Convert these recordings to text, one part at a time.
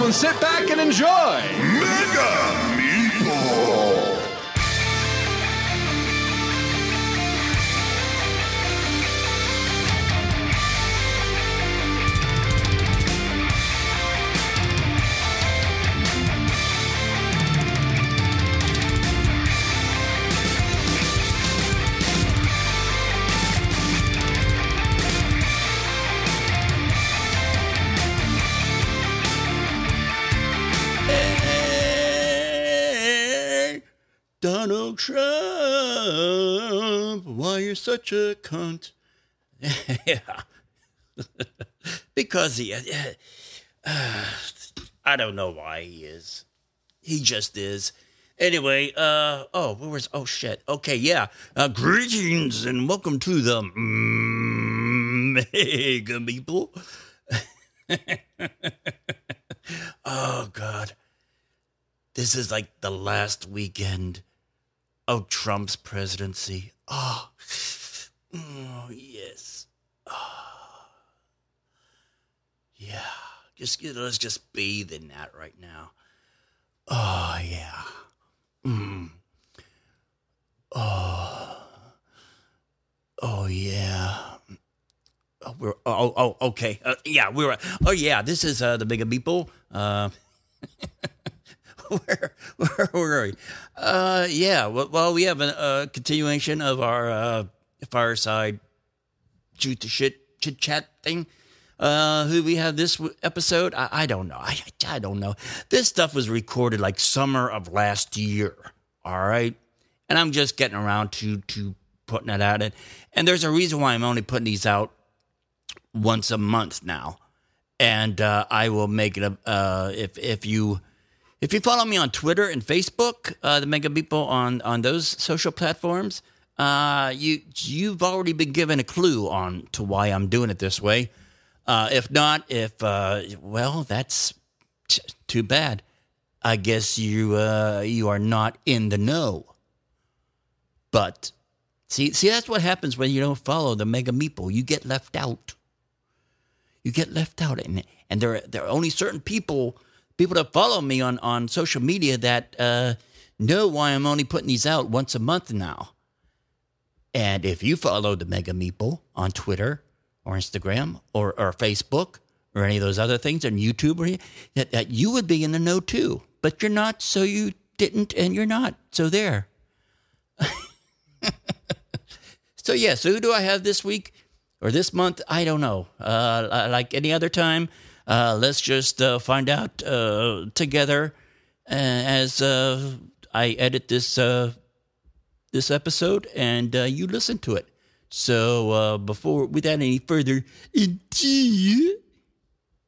and sit back and enjoy Mega Meeple. Donald Trump, why you're such a cunt? Yeah, because he, I don't know why he is. He just is. Anyway, oh shit. Okay, yeah. Greetings and welcome to the Mega Meeple. Oh God, this is like the last weekend of Trump's presidency. Oh yes. Oh, yeah. Let's just bathe in that right now. Oh yeah. Oh yeah. Okay. Yeah, this is the Mega Meeple. Where are we? Yeah. Well, we have a continuation of our Fireside chit chat thing. Who we have this episode? I don't know. I don't know. This stuff was recorded like summer of last year. All right, and I'm just getting around to putting it out. And there's a reason why I'm only putting these out once a month now. And I will make it if you follow me on Twitter and Facebook, the Mega Meeple on those social platforms, you've already been given a clue on to why I'm doing it this way. If not, well, that's too bad. I guess you are not in the know. But see, that's what happens when you don't follow the Mega Meeple. You get left out. You get left out, and there are only certain people that follow me on social media that know why I'm only putting these out once a month now. And if you follow the Mega Meeple on Twitter or Instagram or Facebook or any of those other things on YouTube, or that you would be in the know too. But you're not, so you didn't, and you're not. So there. So yeah, so who do I have this week or this month? I don't know. Like any other time, let's just find out together as I edit this episode and you listen to it. So without any further ado,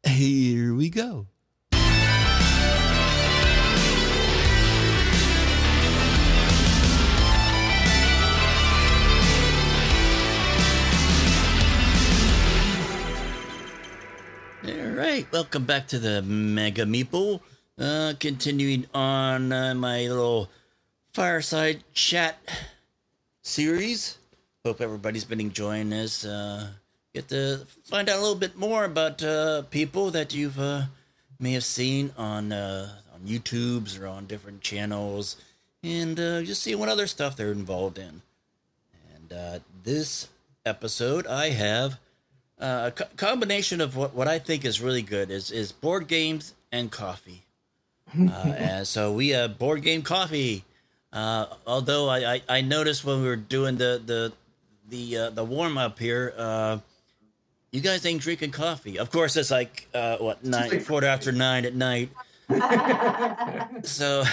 here we go. All right, welcome back to the Mega Meeple. Continuing on my little Fireside chat series. Hope everybody's been enjoying this. Get to find out a little bit more about people that you've may have seen on YouTubes or on different channels, and just see what other stuff they're involved in. And this episode, I have a combination of what I think is really good is board games and coffee. And so we have Boardgame Coffee. Although I noticed when we were doing the warm up here, you guys ain't drinking coffee. Of course, it's like quarter after 9 at night. So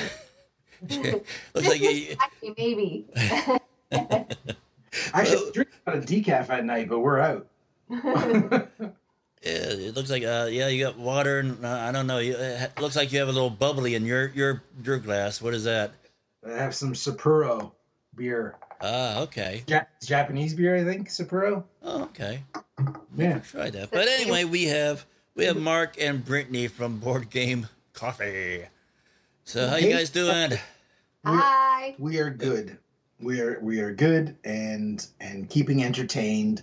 looks like maybe. I should drink a decaf at night, but we're out. Yeah, it looks like you got water, and I don't know. It looks like you have a little bubbly in your glass. What is that? I have some Sapporo beer. Ah, okay. Japanese beer, I think. Sapporo. Oh, okay. Yeah, Try that. But anyway, we have Mark and Brittany from Boardgame Coffee. So how you guys doing? Hi. We are good. We are good and keeping entertained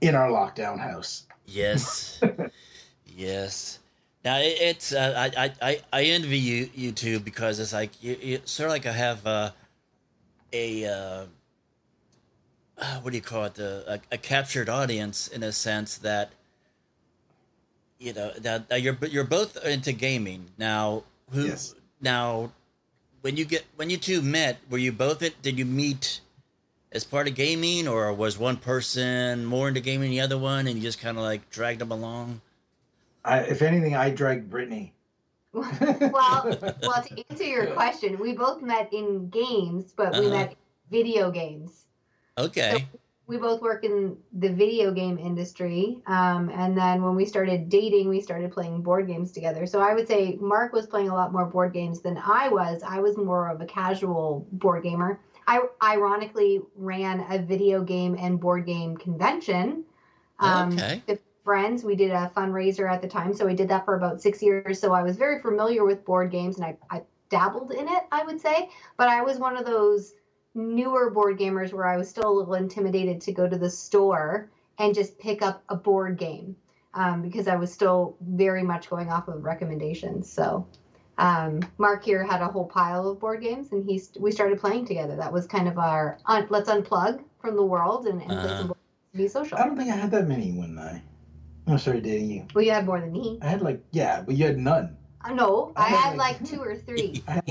in our lockdown house. Yes. Yes. Now it's I envy you two because it's like you sort of like I have a what do you call it, a captured audience in a sense that that you're both into gaming now. Yes. Now when you two met, were you both did you meet as part of gaming, or was one person more into gaming than the other one and you just kind of like dragged them along? If anything, I dragged Brittany. well, to answer your question, we both met in games, but we met in video games. Okay. So we both work in the video game industry. And then when we started dating, we started playing board games together. So I would say Mark was playing a lot more board games than I was. I was more of a casual board gamer. I ironically ran a video game and board game convention. Okay. With friends, we did a fundraiser at the time. So we did that for about 6 years. So I was very familiar with board games, and I dabbled in it, I would say. But I was one of those newer board gamers where I was still a little intimidated to go to the store and just pick up a board game because I was still very much going off of recommendations. So Mark here had a whole pile of board games, and we started playing together. That was kind of our let's unplug from the world and play some board games to be social. I don't think I had that many when I started dating you. Well, you had more than me. I had but you had none. No, I had like 2 or 3. I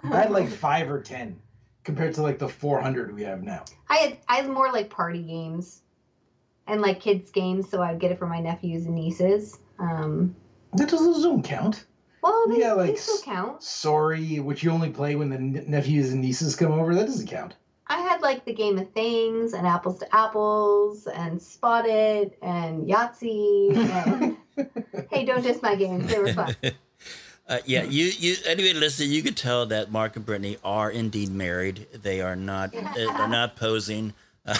had like 5 or 10 compared to like the 400 we have now. I had more like party games and like kids games, so I'd get it for my nephews and nieces. That doesn't count. Well, they like still count. Sorry, which you only play when the nephews and nieces come over. That doesn't count. I had like the Game of Things and Apples to Apples and Spotted and Yahtzee and hey, don't diss my games. They were fun. Yeah, you anyway, listen, you could tell that Mark and Brittany are indeed married. They are not they're not posing. And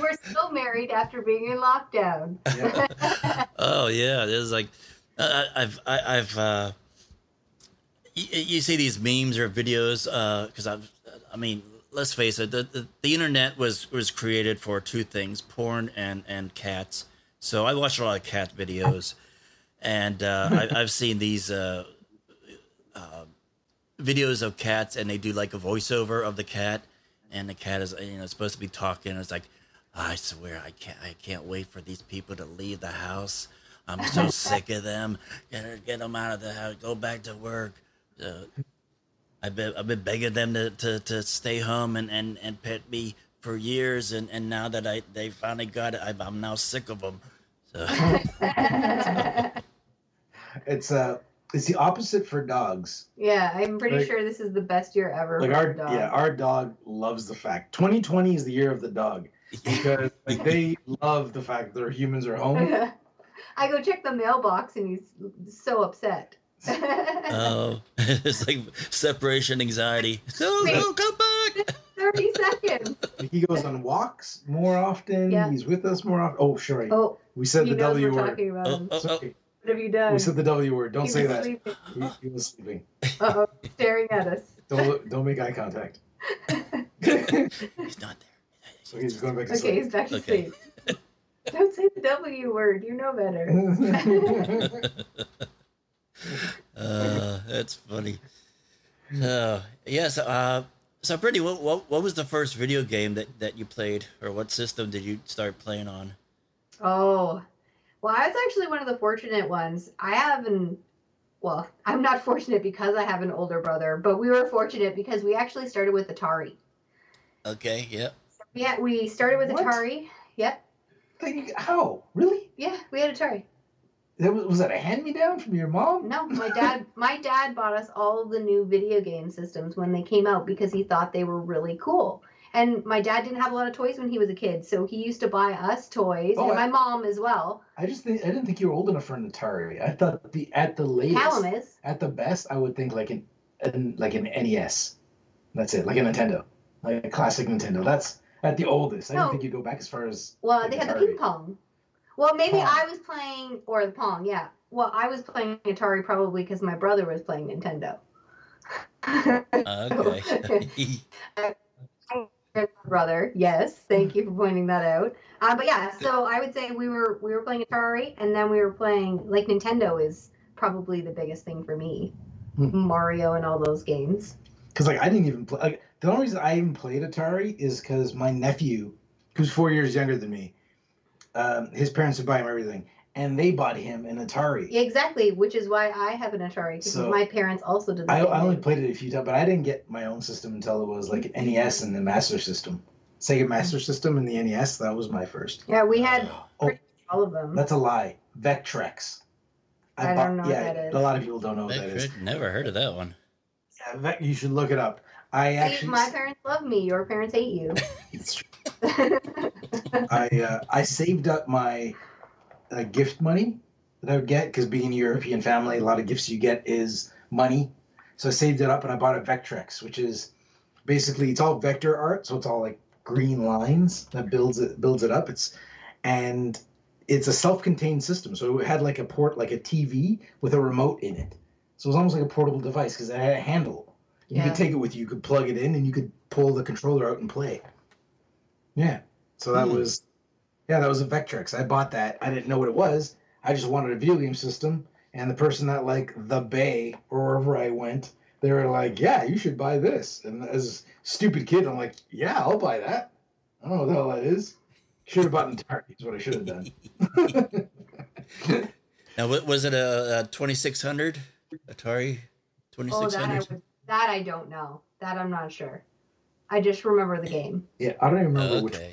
we're still married after being in lockdown. Yeah. Oh yeah, there's like I've you see these memes or videos because I mean, let's face it, the internet was created for two things: porn and cats. So I watch a lot of cat videos, and I've seen these videos of cats, and they do like a voiceover of the cat, and the cat is supposed to be talking. It's like, I swear I can't wait for these people to leave the house. I'm so sick of them. Get them out of the house. Go back to work. I've been begging them to stay home and pet me for years, and now that they finally got it, I'm now sick of them. So. It's the opposite for dogs. Yeah, I'm pretty sure this is the best year ever. Like for a dog. our dog loves the fact 2020 is the year of the dog because like they love the fact that their humans are home. I go check the mailbox and he's so upset. Oh, it's like separation anxiety. No, come back. 30 seconds. He goes on walks more often. Yeah. He's with us more often. Oh, sorry. Oh, We said he the knows W we're word. talking about him. Sorry. What have you done? We said the W word. Don't He say was that. sleeping. He was sleeping. Uh-oh, staring at us. Don't make eye contact. He's not there. So he's going back to Okay, sleep. he's back to Okay. sleep. Don't say the W word. You know better. That's funny. Yes. So Brittany, what was the first video game that you played, or what system did you start playing on? Oh, well, I was actually one of the fortunate ones. I'm not fortunate because I have an older brother, but we were fortunate because we actually started with Atari. Okay. Yep. Yeah, we started with What? Atari. Yep. Like, how? Really? Yeah, we had Atari. Was that a hand-me-down from your mom? No, my dad bought us all of the new video game systems when they came out because he thought they were really cool. And my dad didn't have a lot of toys when he was a kid, so he used to buy us toys, and my mom as well. I didn't think you were old enough for an Atari. I thought at the latest, Callum is. at the best, I would think like an NES. That's it, like a Nintendo, like a classic Nintendo. That's at the oldest. I didn't think you go back as far as. Well, like they had the Atari. ping pong. Well, maybe Pong. I was playing, or the Pong, yeah. Well, I was playing Atari probably because my brother was playing Nintendo. Okay. brother. Yes, thank you for pointing that out. But yeah, so I would say we were playing Atari, and then we were playing like Nintendo is probably the biggest thing for me. Mario and all those games. Because like I didn't even play. Like, the only reason I even played Atari is because my nephew, who's 4 years younger than me, his parents would buy him everything, and they bought him an Atari. Exactly, which is why I have an Atari, because my parents also did the same I only played it a few times, but I didn't get my own system until it was like NES and the Master System. Sega Master System and the NES, that was my first. Yeah, we had pretty much all of them. That's a lie. Vectrex. I don't know what that is. A lot of people don't know what that is. Never heard of that one. Yeah, you should look it up. My parents love me. Your parents hate you. It's true. I saved up my gift money that I would get, because being a European family, a lot of gifts you get is money. So I saved it up and I bought a Vectrex, which is basically, it's all vector art, so it's all like green lines that builds it up. It's a self-contained system, so it had like a port, like a TV with a remote in it. So it was almost like a portable device because it had a handle. You could take it with you. You could plug it in, and you could pull the controller out and play. Yeah. So that was a Vectrex. I bought that. I didn't know what it was. I just wanted a video game system. And the person at like the Bay or wherever I went, they were like, "Yeah, you should buy this." And as a stupid kid, I'm like, "Yeah, I'll buy that." I don't know what the hell that is. Should have bought an Atari. Is what I should have done. Now, was it a 2600 Atari 2600? Oh, that I don't know. That I'm not sure. I just remember the game. Yeah, I don't even remember which. And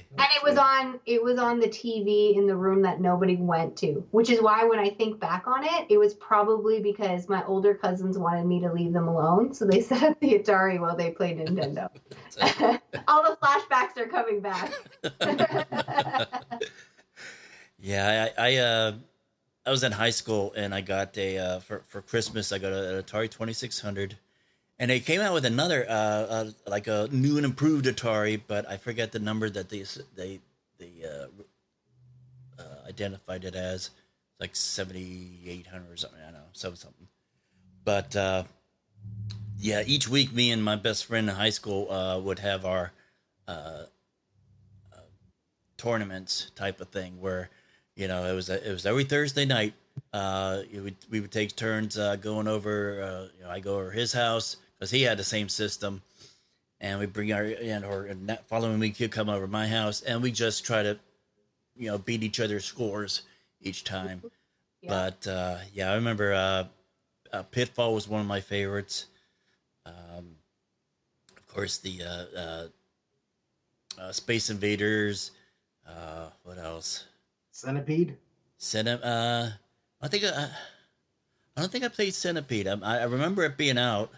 it was on the TV in the room that nobody went to, which is why when I think back on it, it was probably because my older cousins wanted me to leave them alone, so they set up the Atari while they played Nintendo. All the flashbacks are coming back. Yeah, I was in high school and I got for Christmas I got an Atari 2600. And they came out with another, like a new and improved Atari, but I forget the number that they identified it as, like 7,800 or something. I don't know, something. But yeah, each week, me and my best friend in high school would have our tournaments type of thing, where it was every Thursday night. We would take turns going over. I go over his house, because he had the same system, and we bring and that following week he'd come over to my house, and we just try to, beat each other's scores each time. Yeah. But I remember Pitfall was one of my favorites. Of course, the Space Invaders. What else? Centipede. I don't think I played Centipede. I remember it being out.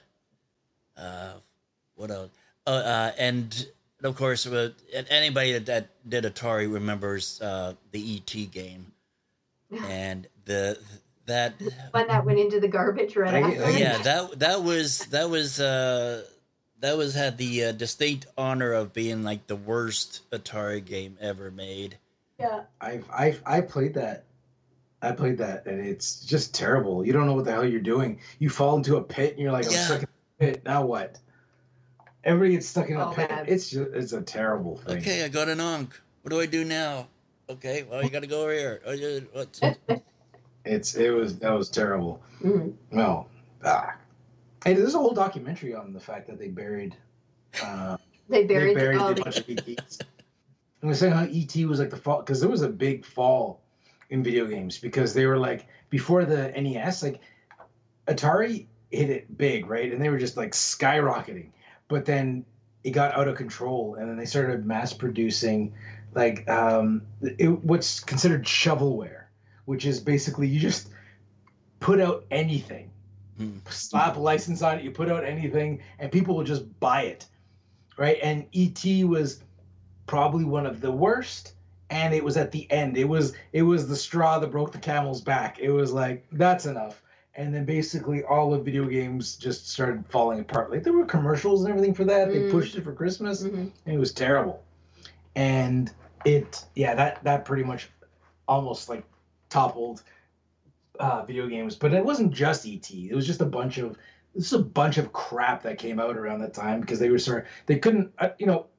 What else? And of course, anybody that did Atari remembers the E.T. game, and that one that went into the garbage right after. Yeah, that had the distinct honor of being like the worst Atari game ever made. Yeah, I played that. I played that, and it's just terrible. You don't know what the hell you're doing. You fall into a pit, and you're like, I'm stuck in a pit. Now what? Everybody gets stuck in a pit. Man. It's a terrible thing. Okay, I got an onk. What do I do now? Okay, well, you got to go over here. What? That was terrible. Mm-hmm. Well, hey, there's a whole documentary on the fact that they buried. They buried a bunch of ETs. And we're saying how ET was like the fall, because there was a big fall in video games, because they were like, before the NES, like Atari hit it big, right? And they were just like skyrocketing. But then it got out of control, and then they started mass producing like what's considered shovelware, which is basically you just put out anything, slap a license on it, you put out anything, and people will just buy it, right? And ET was probably one of the worst, and it was at the end. It was the straw that broke the camel's back. It was like, that's enough. And then basically all of video games just started falling apart. Like there were commercials and everything for that. They pushed it for Christmas, and it was terrible. And that pretty much almost like toppled video games. But it wasn't just ET. It was just a bunch of crap that came out around that time, because they couldn't,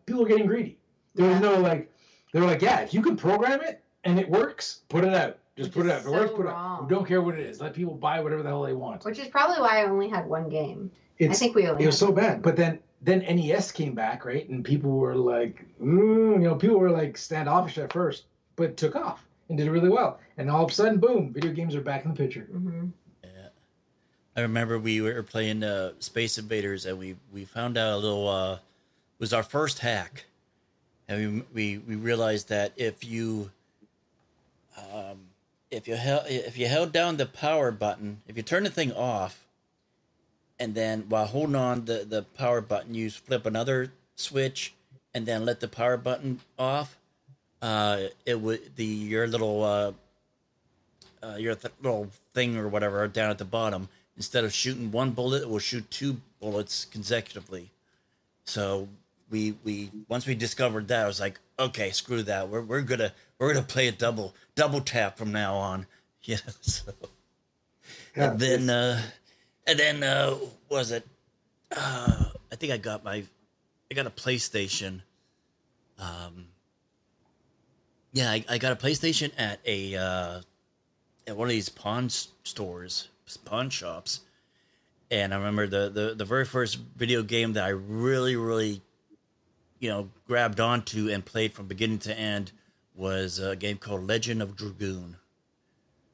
people were getting greedy. There was no like, they were like, yeah, if you can program it and it works, put it out. Just put it out. If it works, put it out. We don't care what it is. Let people buy whatever the hell they want. Which is probably why I only had one game. I think we only. It was so bad. But then NES came back, right? And people were like, people were like standoffish at first, but took off and did really well. And all of a sudden, boom, video games are back in the picture. Mm-hmm. Yeah. I remember we were playing Space Invaders, and we found out a little. It was our first hack, and we realized that if you held down the power button, if you turn the thing off, and then while holding on the power button, you flip another switch, and then let the power button off, it would your little thing or whatever down at the bottom, instead of shooting one bullet, it will shoot 2 bullets consecutively. So we once we discovered that, I was like, okay, screw that. We're gonna play a double tap from now on. Yeah. So, Yeah, and then was it? I think I got a PlayStation. Yeah, I got a PlayStation at one of these pawn shops, and I remember the very first video game that I really grabbed onto and played from beginning to end was a game called Legend of Dragoon.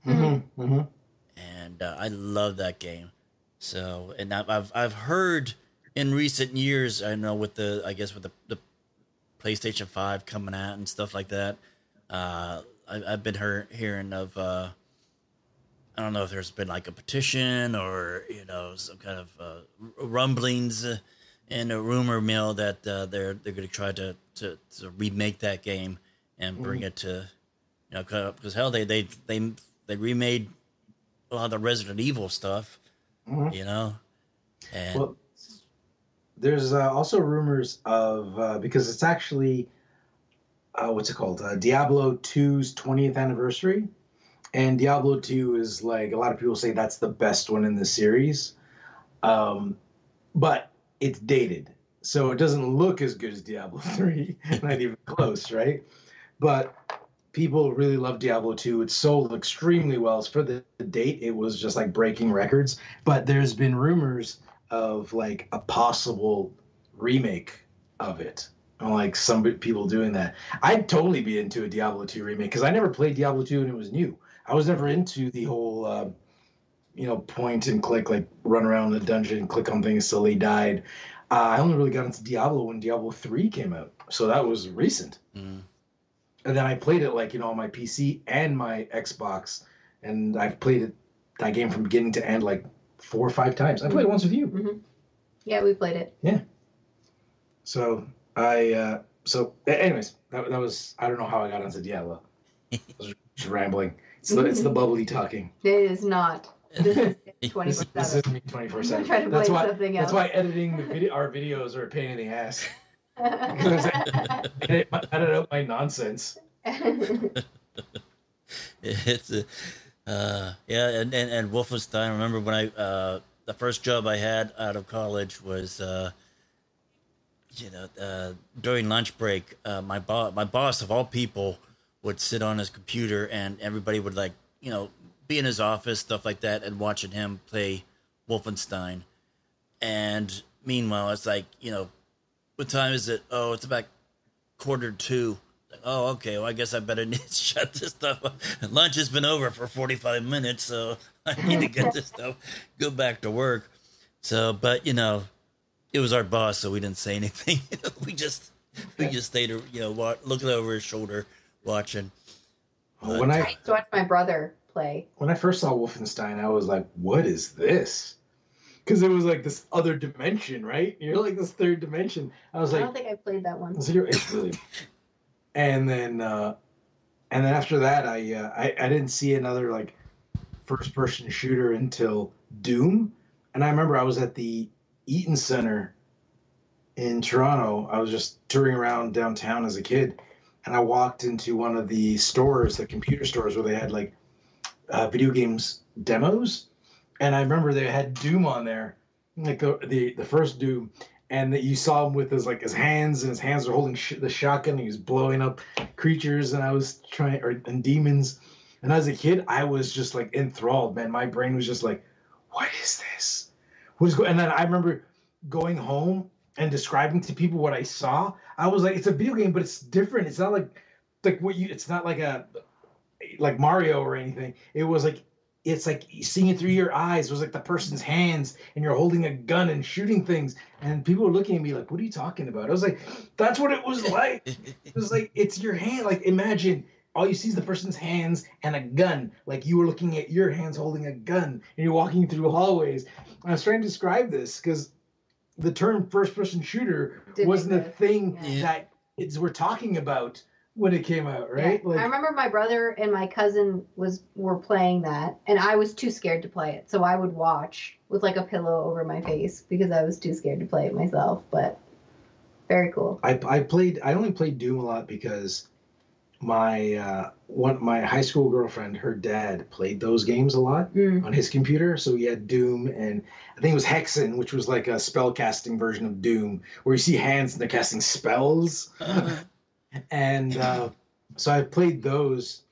Mm-hmm. Mm-hmm. And I love that game. So, and I've heard in recent years, I know with the PlayStation 5 coming out and stuff like that, I've been hearing of I don't know if there's been like a petition or some kind of rumblings in a rumor mill that they're going to try to remake that game and bring it to because hell they remade a lot of the Resident Evil stuff, and well, there's also rumors of because it's actually what's it called, Diablo 2's 20th anniversary, and Diablo 2 is like a lot of people say that's the best one in the series, but it's dated, so it doesn't look as good as Diablo 3, not even close, right? But people really love Diablo 2. It sold extremely well. For the date, it was just like breaking records. But there's been rumors of like a possible remake of it. Like some people doing that. I'd totally be into a Diablo 2 remake because I never played Diablo 2 and it was new. I was never into the whole, point and click, like run around the dungeon, click on things till they died. I only really got into Diablo when Diablo 3 came out. So that was recent. Mm. And then I played it on my PC and my Xbox, and I've played that game from beginning to end like 4 or 5 times. I played it once with you. Mm-hmm. Yeah, we played it. Yeah. So anyways, that was, I don't know how I got into Diablo. I was just rambling. It's the bubbly talking. It is not. This is 24/7. This is me 24/7. That's why editing our videos are a pain in the ass. Because I edit out my nonsense. It's and Wolfenstein. I remember when I the first job I had out of college was during lunch break, my boss of all people would sit on his computer and everybody would be in his office, stuff like that, and watching him play Wolfenstein. And meanwhile, it's like, what time is it? Oh, it's about 1:45. Oh, okay. Well, I guess I better need to shut this stuff up. Lunch has been over for 45 minutes, so I need to get this stuff, go back to work. So, but it was our boss, so we didn't say anything. we just stayed, looking over his shoulder, watching. When I used to watch my brother play. When I first saw Wolfenstein, I was like, "What is this?" Because it was like this other dimension, right? You're like this third dimension. I don't think I played that one. It's really. And then after that, I didn't see another like first-person shooter until Doom. And I remember I was at the Eaton Center in Toronto. I was just touring around downtown as a kid, and I walked into one of the stores, the computer stores, where they had like video games demos. And I remember they had Doom on there, like the first Doom, and that you saw him with his hands, and his hands were holding the shotgun, and he was blowing up creatures, and I was and demons. And as a kid, I was just like enthralled, man. My brain was just like, what is this? What is going? And then I remember going home and describing to people what I saw. I was like, it's a video game, but it's different. It's not like what you. It's not like Mario or anything. It was like, it's like seeing it through your eyes. It was like the person's hands, and you're holding a gun and shooting things. And people were looking at me like, what are you talking about? I was like, that's what it was like. It was like, it's your hand. Like, imagine all you see is the person's hands and a gun. Like, you were looking at your hands holding a gun, and you're walking through hallways. I was trying to describe this because the term first-person shooter wasn't a thing that kids were talking about when it came out, right? Yeah. I remember my brother and my cousin were playing that, and I was too scared to play it. So I would watch with like a pillow over my face because I was too scared to play it myself. But very cool. I only played Doom a lot because my high school girlfriend, her dad played those games a lot on his computer. So he had Doom, and I think it was Hexen, which was like a spell casting version of Doom, where you see hands and they're casting spells. And so I played those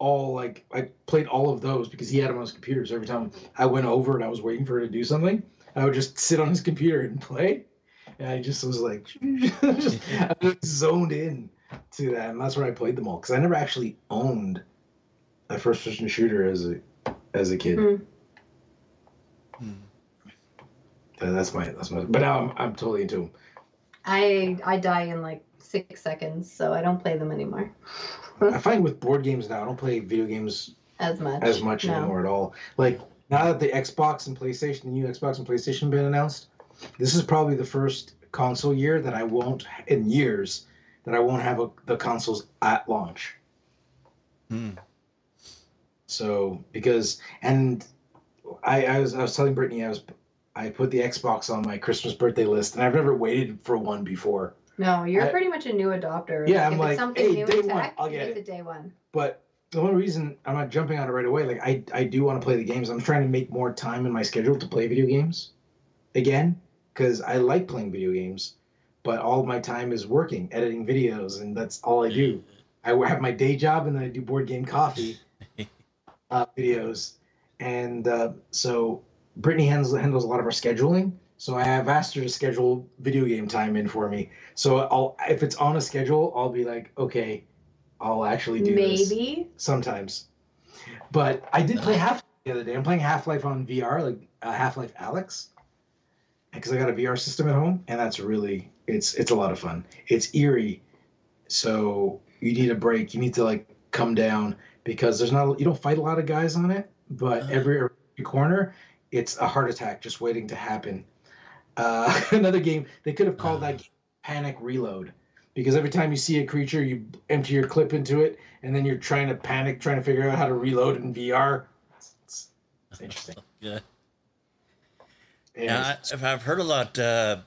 I played all of those because he had them on his computer. So every time I went over and I was waiting for her to do something, I would just sit on his computer and play. And I just was like, I just zoned in to that. And that's where I played them all. Because I never actually owned a first-person shooter as a kid. That's my. But now I'm totally into them. I die in like 6 seconds, so I don't play them anymore. I find with board games now, I don't play video games as much anymore at all. Like, now that the new Xbox and PlayStation have been announced, this is probably the first console year that I won't have the consoles at launch. So I was telling Brittany I put the Xbox on my Christmas birthday list, and I've never waited for one before. No, you're pretty much a new adopter. Yeah, I'm like, it's something hey, new day in one, tech, I'll get it's it. day one. But the only reason I'm not jumping on it right away, like I do want to play the games. I'm trying to make more time in my schedule to play video games again, because I like playing video games, but all of my time is working, editing videos, and that's all I do. I have my day job, and then I do Boardgame Coffee videos, and so Brittany handles a lot of our scheduling. So I have asked her to schedule video game time in for me. So if it's on a schedule, I'll be like, okay, I'll actually do this. Maybe. Sometimes. But I did play Half-Life the other day. I'm playing Half-Life on VR, like Half-Life Alyx, because I got a VR system at home, and that's really, it's a lot of fun. It's eerie, so you need a break. You need to like come down because you don't fight a lot of guys on it, but every corner, it's a heart attack just waiting to happen. Another game, they could have called that game Panic Reload, because every time you see a creature, you empty your clip into it, and then you're trying to figure out how to reload in VR. It's interesting. Yeah. Yeah, I've heard a lot. I've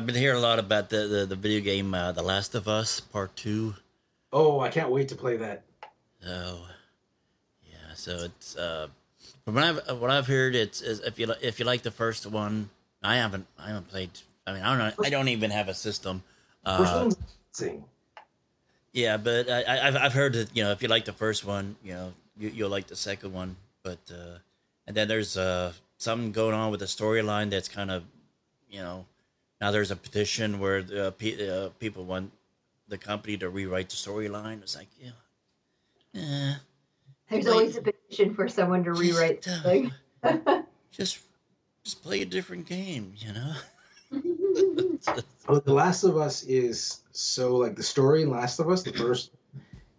been hearing a lot about the video game The Last of Us Part 2. Oh, I can't wait to play that. Oh, yeah. So it's from what I've heard, it's if you like the first one. I haven't played. I mean, I don't even have a system. First one's amazing. Yeah, but I've heard that if you like the first one, you'll like the second one. But and then there's something going on with the storyline that's kind of now there's a petition where people want the company to rewrite the storyline. It's like there's always a petition for someone to rewrite something. just play a different game, Oh, The Last of Us is so, like, the story in Last of Us, the first,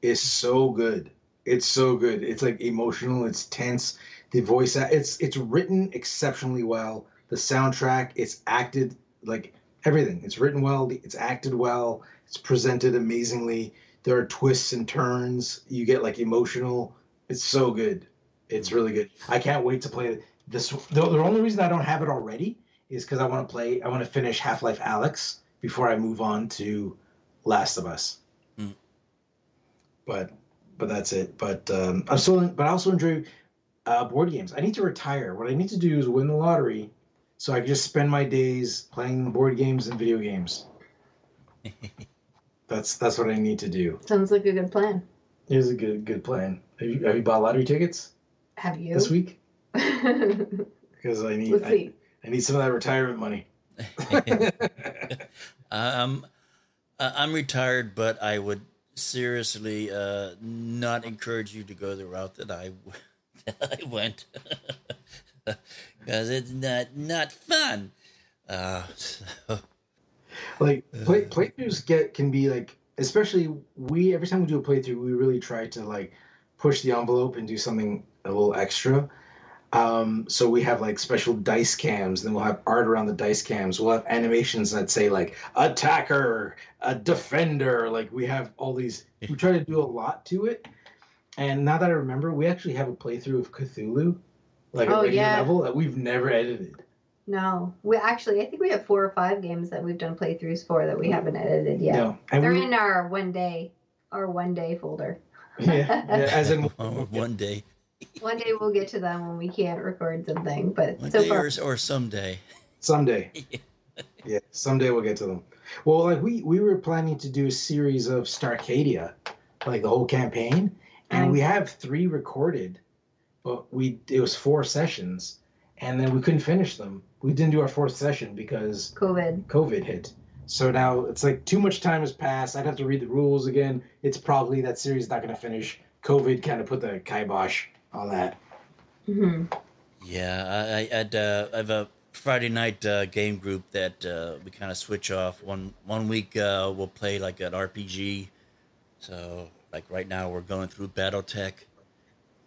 is so good. It's so good. It's like emotional. It's tense. The voice, it's written exceptionally well. The soundtrack, it's acted like everything. It's written well. It's acted well. It's presented amazingly. There are twists and turns. You get like emotional. It's so good. It's really good. I can't wait to play this. The only reason I don't have it already is because I want to finish Half-Life Alyx before I move on to Last of Us. But that's it. But I also enjoy board games. I need to retire. What I need to do is win the lottery so I can just spend my days playing board games and video games. That's what I need to do. Sounds like a good plan. It is a good plan. Have you bought lottery tickets? Have you? This week? Because I need some of that retirement money. I'm retired, but I would seriously not encourage you to go the route that I went, because it's not fun. Like playthroughs can be like, especially every time we do a playthrough, we really try to like push the envelope and do something a little extra. So we have like special dice cams, then we'll have art around the dice cams. We'll have animations that say like attacker, a defender. Like we have all these. We try to do a lot to it. And now that I remember, we actually have a playthrough of Cthulhu, like a regular level that we've never edited. No, I think we have 4 or 5 games that we've done playthroughs for that we haven't edited yet. No. They're in our one day folder. Yeah, as in one day. One day we'll get to them when we can't record something, but One so day far, or someday. Someday. Yeah, someday we'll get to them. Well, like we were planning to do a series of Starcadia, like the whole campaign, and we have 3 recorded, but it was 4 sessions, and then we couldn't finish them. We didn't do our 4th session because COVID hit. So now it's like too much time has passed. I'd have to read the rules again. It's probably that series not going to finish. COVID kind of put the kibosh on that. Mm-hmm. Yeah, I have a Friday night game group that we kind of switch off. One week we'll play like an RPG. So like right now we're going through BattleTech,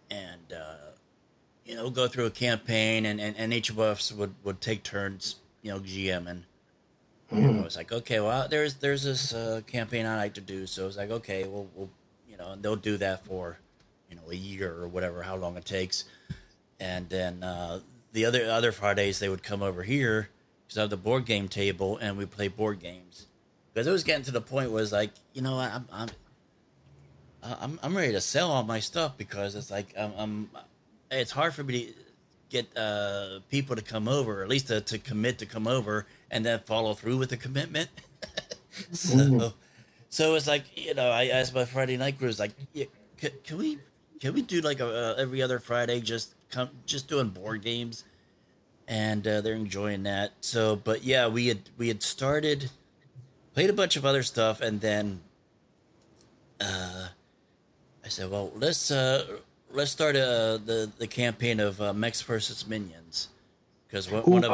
and we'll go through a campaign, and each of us would take turns, GMing. And it was like, okay, well, there's this campaign I like to do, so it's like, okay, we'll and they'll do that for a year or whatever, how long it takes. And then the other Fridays they would come over here because I have the board game table and we play board games. Because it was getting to the point where it's like, I'm ready to sell all my stuff because it's like it's hard for me to get people to come over, or at least to commit to come over and then follow through with the commitment. So it's like, I asked my Friday night group, like, yeah, can we do like every other Friday just doing board games, and they're enjoying that. So, but yeah, we had started, played a bunch of other stuff, and then I said, well, let's start the campaign of Mechs versus Minions, because one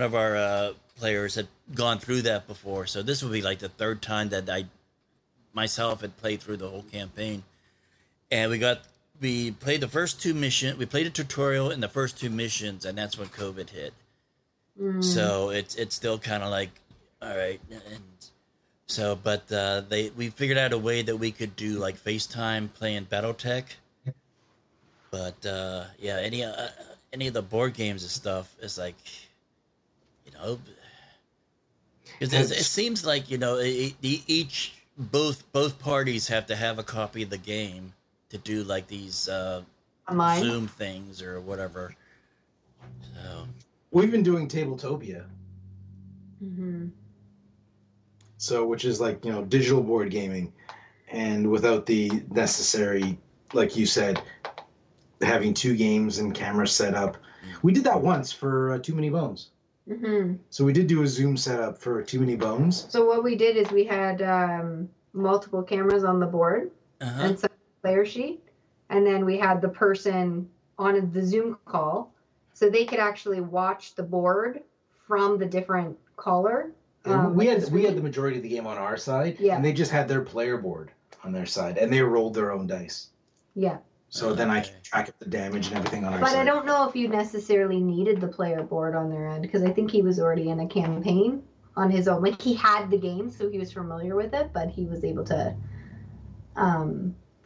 of our players had gone through that before, so this would be like the 3rd time that I myself had played through the whole campaign. And we played the first 2 missions. We played a tutorial in the first 2 missions, and that's when COVID hit. So it's still kind of like, all right. And so, but we figured out a way that we could do like FaceTime playing BattleTech. But yeah, any of the board games and stuff is like, because it seems like both parties have to have a copy of the game to do like these Zoom things or whatever. So we've been doing Tabletopia. Mm-hmm. So, which is like digital board gaming, and without the necessary, like you said, having 2 games and cameras set up. We did that once for Too Many Bones. Mm-hmm. So we did do a Zoom setup for Too Many Bones. So what we did is we had multiple cameras on the board and some player sheet, and then we had the person on the Zoom call, so they could actually watch the board from the different caller. We had the majority of the game on our side, and they just had their player board on their side, and they rolled their own dice. Yeah. So then I can track up the damage and everything on our side. But I don't know if you necessarily needed the player board on their end, because I think he was already in a campaign on his own. Like, he had the game, so he was familiar with it, but he was able to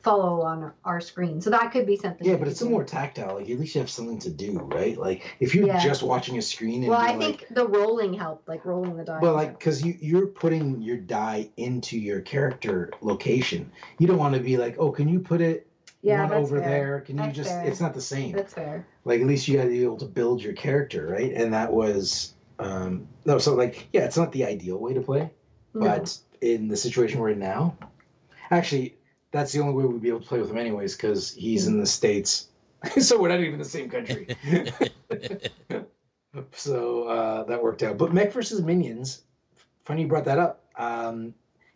follow on our screen. So that could be something. Yeah, but it's more tactile. Like, at least you have something to do, right? Like, if you're just watching a screen and I think the rolling helped, like rolling the die. Well, like, because you're putting your die into your character location. You don't want to be like, oh, can you put it Yeah, one that's over fair. there. Can you That's just? fair. It's not the same. That's fair. Like at least you got to be able to build your character, right? And that was no. So like, yeah, it's not the ideal way to play, No. but in the situation we're in now, actually, that's the only way we'd be able to play with him anyways, because he's in the States, so we're not even in the same country. So that worked out. But Mech versus Minions, funny you brought that up.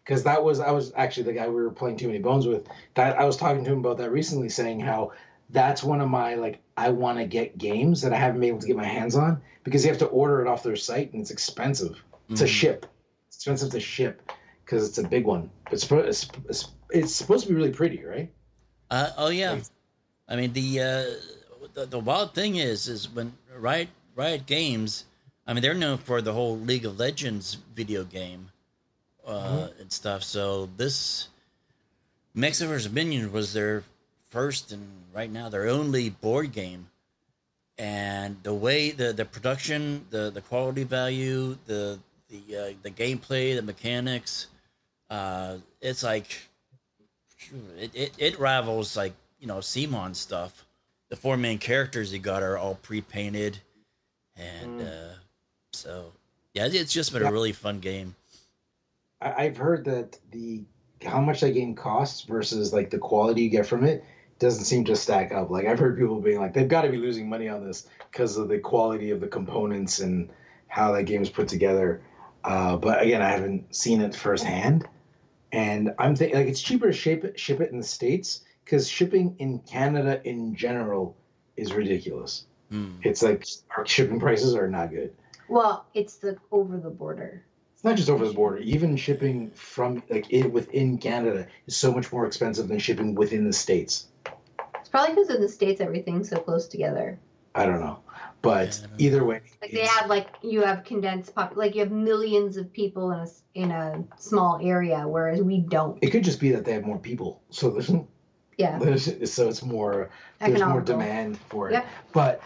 Because I was actually the guy we were playing Too Many Bones with. That I was talking to him about that recently, saying how that's one of my like I want to get games that I haven't been able to get my hands on because you have to order it off their site and it's expensive to ship. It's expensive to ship because it's a big one. But it's supposed to be really pretty, right? Oh yeah. I mean the wild thing is when Riot Games, I mean they're known for the whole League of Legends video game. And stuff. So this Mech vs. Minions was their first and right now their only board game. And the way the production, the quality value, the gameplay, the mechanics, it's like it rivals like CMON stuff. The 4 main characters you got are all pre-painted, and so yeah, it's just been a really fun game. I've heard that how much that game costs versus like the quality you get from it doesn't seem to stack up. Like I've heard people being like they've got to be losing money on this because of the quality of the components and how that game is put together. But again, I haven't seen it firsthand, and I'm thinking like it's cheaper to ship it in the States because shipping in Canada in general is ridiculous. It's like our shipping prices are not good. Well, it's the over the border. Not just over the border, even shipping from like within Canada is so much more expensive than shipping within the States. It's probably because in the States everything's so close together. I don't know, but either way, like they have you have condensed like you have millions of people in a small area, whereas we don't. It could just be that they have more people, so so it's more there's more demand for it. Yep. But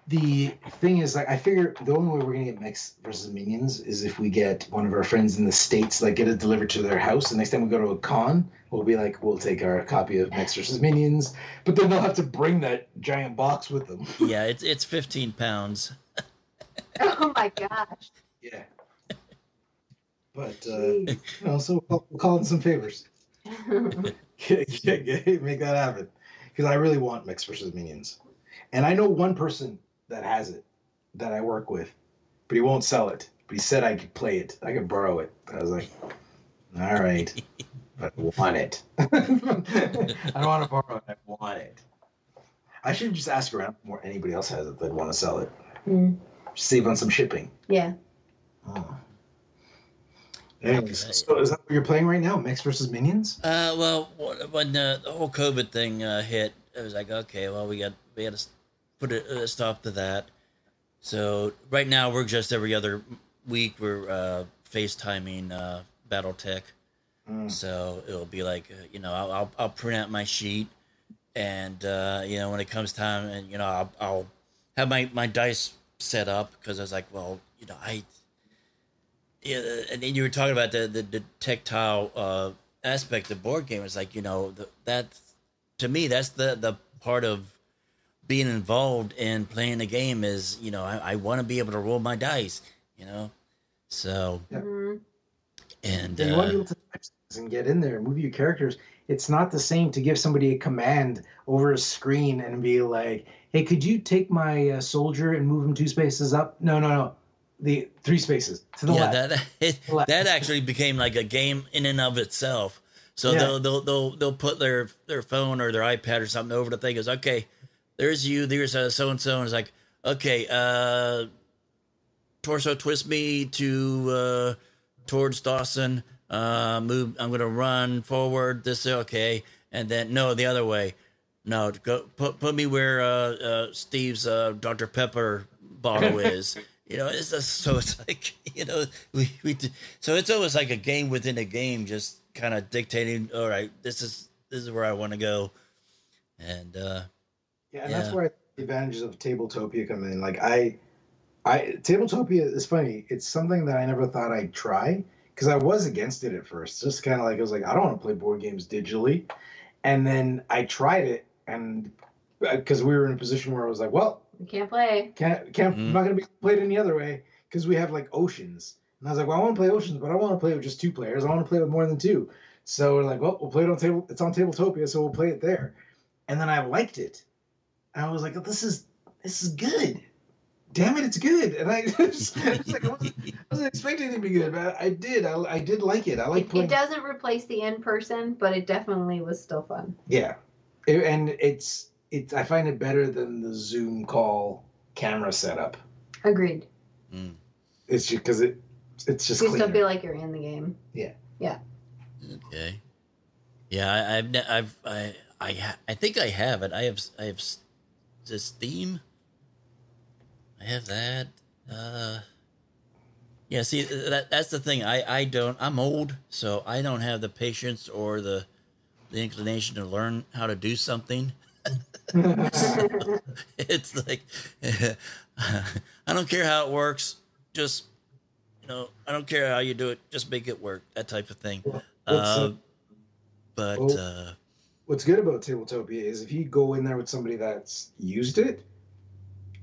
the thing is, like, I figure the only way we're gonna get Mechs versus Minions is if we get one of our friends in the States, like, get it delivered to their house. The next time we go to a con, we'll be like, we'll take our copy of Mechs versus Minions, but then they'll have to bring that giant box with them. Yeah, it's 15 pounds. Oh my gosh. Yeah. But so we'll call in some favors. Make that happen, because I really want Mechs versus Minions, and I know one person that has it that I work with, but he won't sell it. But he said I could play it. I could borrow it. I was like, all right, but I want it. I don't want to borrow it. I want it. I should just ask around more. Anybody else has it that want to sell it? Save on some shipping. Yeah. Oh. Anyways, so is that what you're playing right now, Mechs versus Minions? Well, when the whole COVID thing hit, it was like, okay, well, we got to put a stop to that. So right now we're just every other week we're FaceTiming BattleTech. So it'll be like I'll print out my sheet, and when it comes time, and I'll have my dice set up, because I was like, well, and then you were talking about the tactile aspect of board game. It's like, that to me, that's the part of being involved in playing a game is, I want to be able to roll my dice, so. Yeah. And you want to be able to touch things and get in there and move your characters. It's not the same to give somebody a command over a screen and be like, hey, could you take my soldier and move him 2 spaces up? No. The 3 spaces to the left. That actually became like a game in and of itself. So they'll put their phone or their iPad or something over the thing. It's okay. There's you. There's so and so, and it's like, okay, torso twist me to towards Dawson. Move. I'm gonna run forward. This okay, and then no, the other way. No, go put me where Steve's Dr. Pepper bottle is. It's just, so it's like, so it's almost like a game within a game, just kind of dictating, all right, this is where I want to go. And and that's where the advantages of Tabletopia come in. Like Tabletopia is funny. It's something that I never thought I'd try, because I was against it at first. Just kind of like, I was like, I don't want to play board games digitally. And then I tried it, and because we were in a position where I was like, well, You can't play. I'm not gonna be played any other way because we have like oceans. And I was like, well, I want to play oceans, but I want to play with just 2 players. I want to play with more than 2. So we're like, well, we'll play it on table. It's on Tabletopia, so we'll play it there. And then I liked it. And I was like, this is good. Damn it, it's good. And I just like, I wasn't expecting it to be good, but I did. I did like it. I like playing. It doesn't replace the in-person, but it definitely was still fun. Yeah, and it's I find it better than the Zoom call camera setup. Agreed. It's just because it's just. You cleaner. still feel like you're in the game. Yeah. Yeah. Okay. Yeah, I think I have it. I have this theme. I have that. Yeah. See, that's the thing. I'm old, so I don't have the patience or the inclination to learn how to do something. It's like I don't care how it works. Just I don't care how you do it. Just make it work. That type of thing. What's good about Tabletopia is if you go in there with somebody that's used it,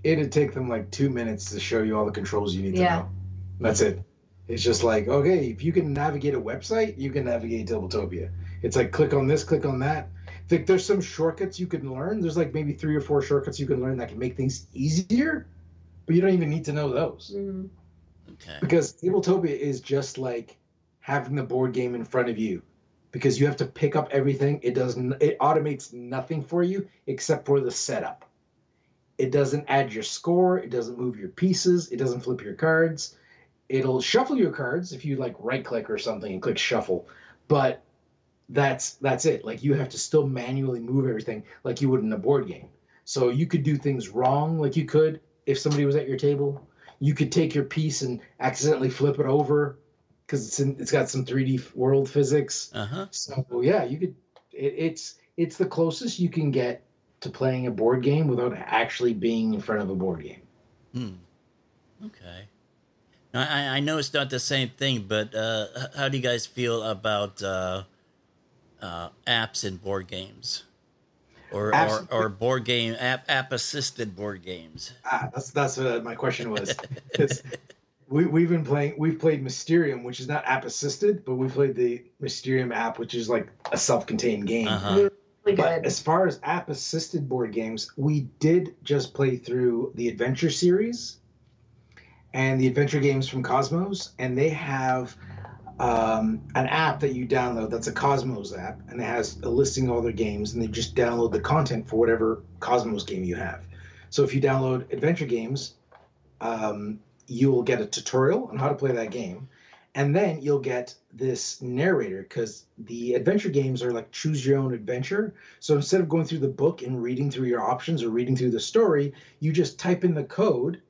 it'd take them like 2 minutes to show you all the controls you need to know. That's it. It's just like, okay, if you can navigate a website, you can navigate Tabletopia. It's like click on this, click on that. Like there's some shortcuts you can learn. There's like maybe 3 or 4 shortcuts you can learn that can make things easier, but you don't even need to know those. Mm-hmm. Okay. Because Tabletopia is just like having the board game in front of you. Because you have to pick up everything. It automates nothing for you except for the setup. It doesn't add your score. It doesn't move your pieces. It doesn't flip your cards. It'll shuffle your cards if you like right click or something and click shuffle. But that's it. Like you have to still manually move everything like you would in a board game. So you could do things wrong like you could if somebody was at your table. You could take your piece and accidentally flip it over because it's got some 3D world physics. So yeah, you could. It's the closest you can get to playing a board game without actually being in front of a board game. Okay. Now, I know it's not the same thing, but how do you guys feel about apps in board games, or board game app assisted board games? That's what my question was. We've played Mysterium, which is not app assisted, but we played the Mysterium app, which is like a self-contained game. But as far as app assisted board games, we did just play through the Adventure series and the adventure games from Cosmos, and they have an app that you download that's a Cosmos app, and it has a listing of all their games, and they just download the content for whatever Cosmos game you have. So if you download adventure games, you'll get a tutorial on how to play that game, and then you'll get this narrator, because the adventure games are like choose your own adventure. So instead of going through the book and reading through your options or reading through the story, you just type in the code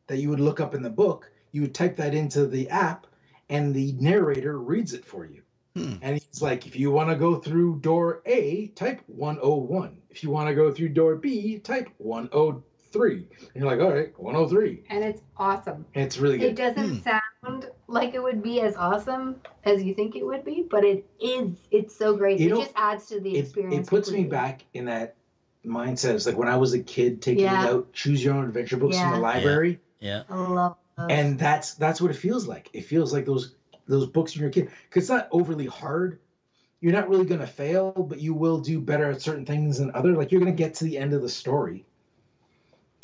that you would look up in the book. You would type that into the app, and the narrator reads it for you. And it's like, if you want to go through door A, type 101. If you want to go through door B, type 103. And you're like, all right, 103. And it's awesome. It's really good. It doesn't sound like it would be as awesome as you think it would be, but it is. It's so great. It just adds to the experience. It puts me back in that mindset. It's like when I was a kid taking out choose your own adventure books from the library. Yeah. I love those. And that's what it feels like. It feels like those books when you're a kid. Because it's not overly hard. You're not really going to fail, but you will do better at certain things than other. Like, you're going to get to the end of the story.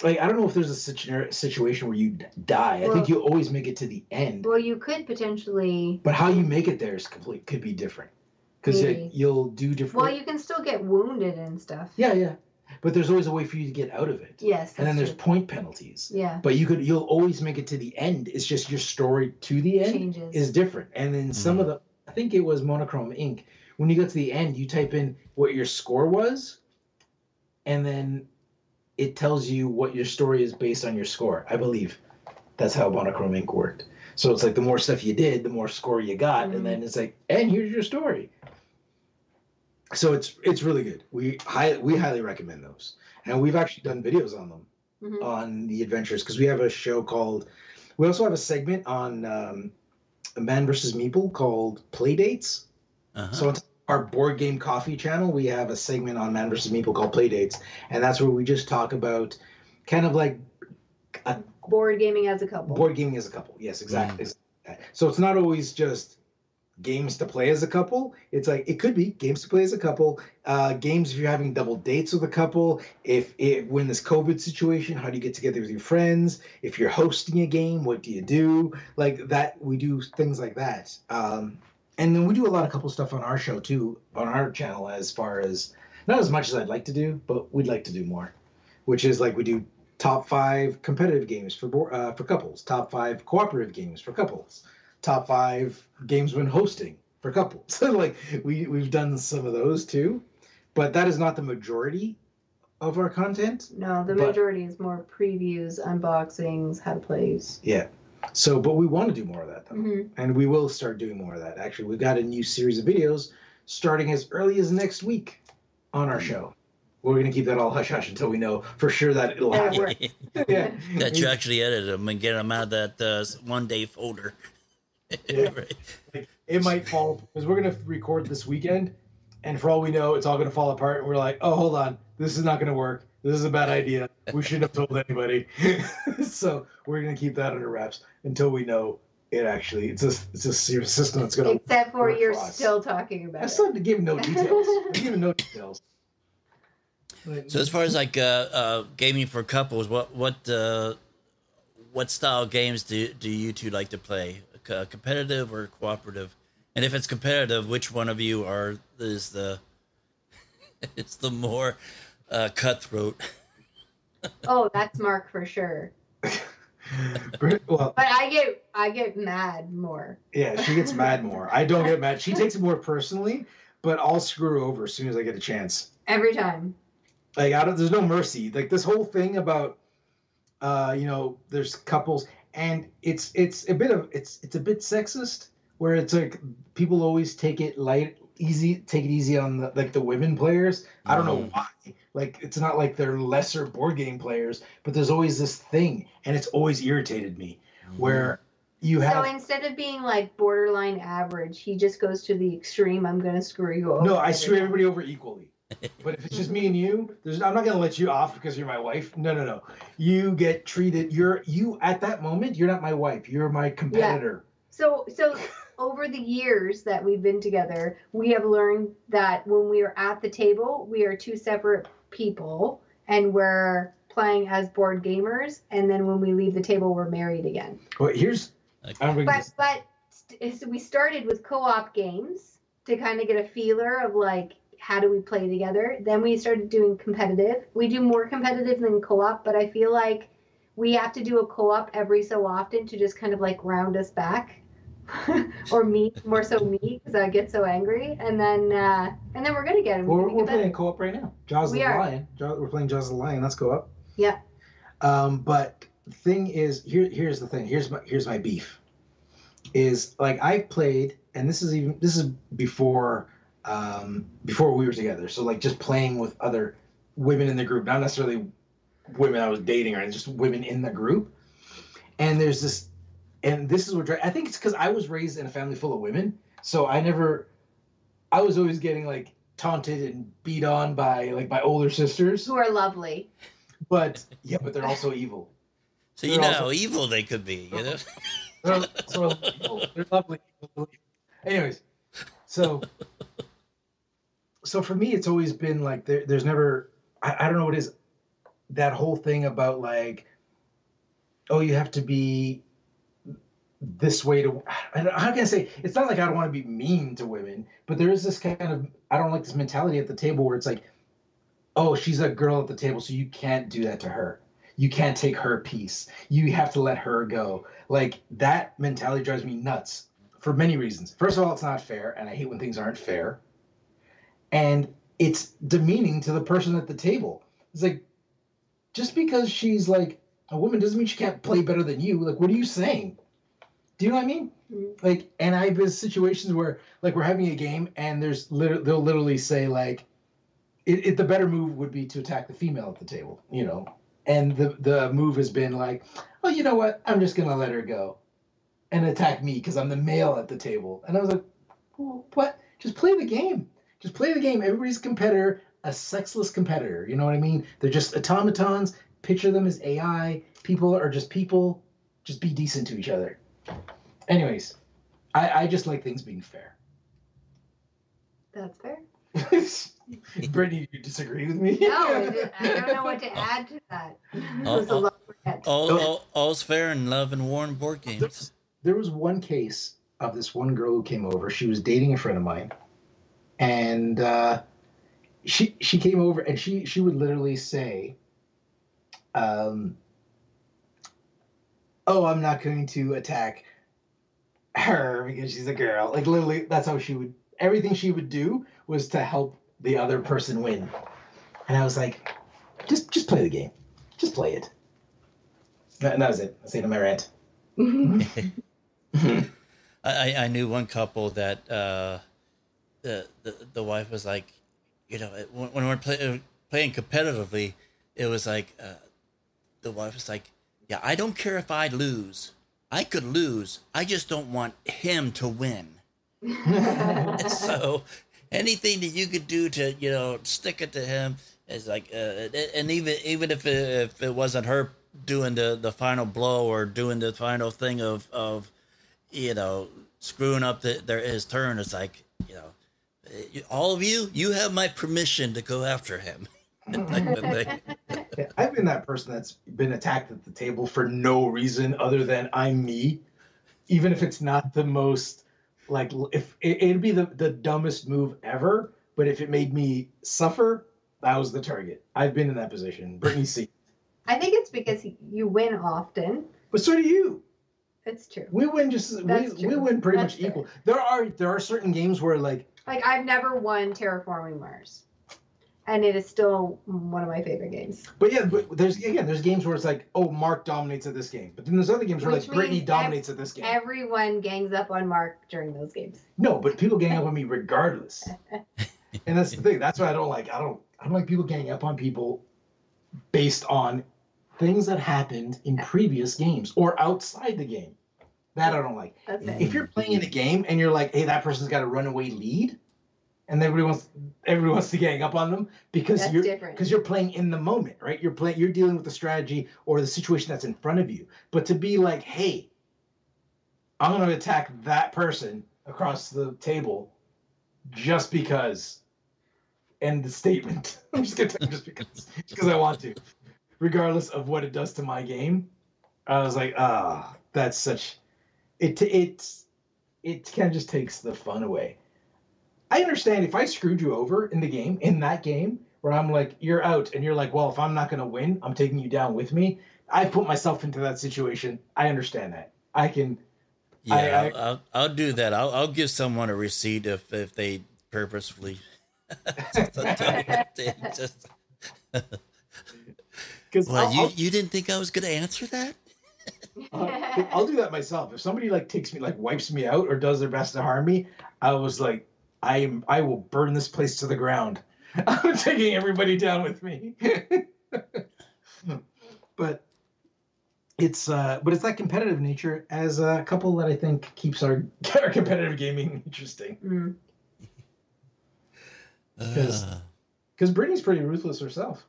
Like, I don't know if there's a situation where you die. I think you always make it to the end. Well, you could potentially... But how you make it there could be different. Because you'll do different... Well, you can still get wounded and stuff. Yeah. But there's always a way for you to get out of it. Yes, and then there's point penalties. Yeah. But you'll always make it to the end. It's just your story to the end is different. And then some of the... I think it was Monochrome Ink. When you go to the end, you type in what your score was, and then it tells you what your story is based on your score. I believe that's how Monochrome Ink worked. So it's like the more stuff you did, the more score you got, and then it's like, and here's your story. So it's really good. We highly recommend those, and we've actually done videos on them on the adventures, because we have a show called. We also have a segment on Man vs. Meeple called Playdates. So on our Boardgame Coffee channel, we have a segment on Man vs. Meeple called Playdates, and that's where we just talk about kind of like Board gaming as a couple. board gaming as a couple. Yes, exactly. So it's not always just games to play as a couple. It's like it could be games to play as a couple. Games if you're having double dates with a couple. If when this COVID situation, how do you get together with your friends? If you're hosting a game, what do you do? Like that, we do things like that. And then we do a lot of couple stuff on our show too, on our channel. As far as not as much as I'd like to do, but we'd like to do more. Which is like we do top 5 competitive games for couples, top 5 cooperative games for couples, top 5 games when hosting for couples. So like we've done some of those too, but that is not the majority of our content. No, the majority is more previews, unboxings, how to plays. Yeah. So, but we want to do more of that though, and we will start doing more of that. Actually, we've got a new series of videos starting as early as next week on our show. We're going to keep that all hush-hush until we know for sure that it'll happen. Yeah. That you actually edit them and get them out of that one-day folder. Yeah. Right. Like, it might fall, because we're going to record this weekend, and for all we know, it's all going to fall apart, and we're like, oh, hold on, this is not going to work. This is a bad idea. We shouldn't have told anybody. So we're going to keep that under wraps until we know it actually, it's a serious system that's going to Except for you're still talking about it. I still have to give no details. I'm giving no details. So as far as like gaming for couples, what style games do you two like to play? Competitive or cooperative? And if it's competitive, which one of you is the more cutthroat? Oh, that's Mark for sure. Well, but I get mad more. Yeah, she gets mad more. I don't get mad. She takes it more personally, but I'll screw her over as soon as I get a chance. Every time. Like there's no mercy. Like this whole thing about there's couples, and it's a bit sexist, where it's like people always take it easy on the women players. I don't know why. Like it's not like they're lesser board game players, but there's always this thing, and it's always irritated me where you have. So instead of being like borderline average, he just goes to the extreme. I'm gonna screw you over. No, I screw everybody over equally. But if it's just me and you, I'm not going to let you off because you're my wife. No. You get treated. You at that moment, you're not my wife. You're my competitor. Yeah. So over the years that we've been together, we have learned that when we are at the table, we are two separate people, and we're playing as board gamers. And then when we leave the table, we're married again. Well, here's. But we started with co-op games to kind of get a feeler of like, how do we play together? Then we started doing competitive. We do more competitive than co-op, but I feel like we have to do a co-op every so often to just kind of like round us back. Or more so me, because I get so angry. And then we're going to get him. We're playing co-op right now. Jaws of the Lion. We're playing Jaws of the Lion. That's co-op. Yeah. But the thing is, here's the thing. Here's my beef. Is like I've played, and this is before we were together. So like just playing with other women in the group, not necessarily women I was dating or just women in the group. And this is what I think it's because I was raised in a family full of women. So I was always getting like taunted and beat on by older sisters who are lovely. But they're also evil. So you know how evil they could be, you know? They're lovely. Anyways, so for me, it's always been like there's never, I don't know what it is, that whole thing about like, oh, you have to be this way to, how can I say, it's not like I don't want to be mean to women, but there is this kind of, I don't like this mentality at the table where it's like, oh, she's a girl at the table, so you can't do that to her. You can't take her piece. You have to let her go. Like that mentality drives me nuts for many reasons. First of all, it's not fair, and I hate when things aren't fair. And it's demeaning to the person at the table. It's like, just because she's like a woman doesn't mean she can't play better than you. Like, what are you saying? Do you know what I mean? Mm-hmm. Like, and I've been in situations where like we're having a game and they'll literally say like, the better move would be to attack the female at the table, you know? And the move has been like, oh, you know what? I'm just going to let her go and attack me because I'm the male at the table. And I was like, well, what? Just play the game. Just play the game. Everybody's a competitor, a sexless competitor. You know what I mean? They're just automatons. Picture them as AI. People are just people. Just be decent to each other. Anyways, I just like things being fair. That's fair. Brittany, you disagree with me? No, I don't know what to add to that. It was a lot of forget. All's fair in love and war and board games. There was one case of this one girl who came over. She was dating a friend of mine, and she came over, and she would literally say, "Oh, I'm not going to attack her because she's a girl." Like literally, that's how she would. Everything she would do was to help the other person win. And I was like, just play the game. Just play it. And that was it. That's the end of my rant. I knew one couple that the wife was like, you know, when we're playing competitively, it was like the wife was like, yeah, I don't care if I lose. I could lose. I just don't want him to win. So anything that you could do to, you know, stick it to him is like, and even if it wasn't her doing the final blow or doing the final thing of you know, screwing up his turn, it's like, you know, all of you have my permission to go after him. I've been that person that's been attacked at the table for no reason other than I'm me, even if it's not the most. Like, if it'd be the dumbest move ever, but if it made me suffer, that was the target. I've been in that position. Brittany C. I think it's because you win often. But so do you. It's true. We win we win pretty That's much equal. There are certain games where like I've never won Terraforming Mars, and it is still one of my favorite games. But yeah, but there's games where it's like, oh, Mark dominates at this game, but then there's other games where like Brittany dominates at this game. Everyone gangs up on Mark during those games. No, but people gang up on me regardless, and that's the thing. That's why I don't like people ganging up on people based on things that happened in previous games or outside the game. That I don't like. That's it. If you're playing in a game and you're like, hey, that person's got a runaway lead, and everybody wants to gang up on them because you're playing in the moment, right? You're dealing with the strategy or the situation that's in front of you. But to be like, hey, I'm going to attack that person across the table just because, end the statement. I'm just going to just because I want to, regardless of what it does to my game. I was like, that's such. It kind of just takes the fun away. I understand if I screwed you over in that game, where I'm like, you're out, and you're like, well, if I'm not going to win, I'm taking you down with me. I put myself into that situation. I understand that. I can. Yeah, I'll do that. I'll give someone a receipt if they purposefully. Well, you didn't think I was going to answer that? I'll do that myself. If somebody like takes me, like wipes me out or does their best to harm me, I was like, I will burn this place to the ground. I'm taking everybody down with me. But it's that competitive nature as a couple that I think keeps our competitive gaming interesting. Because Brittany's pretty ruthless herself.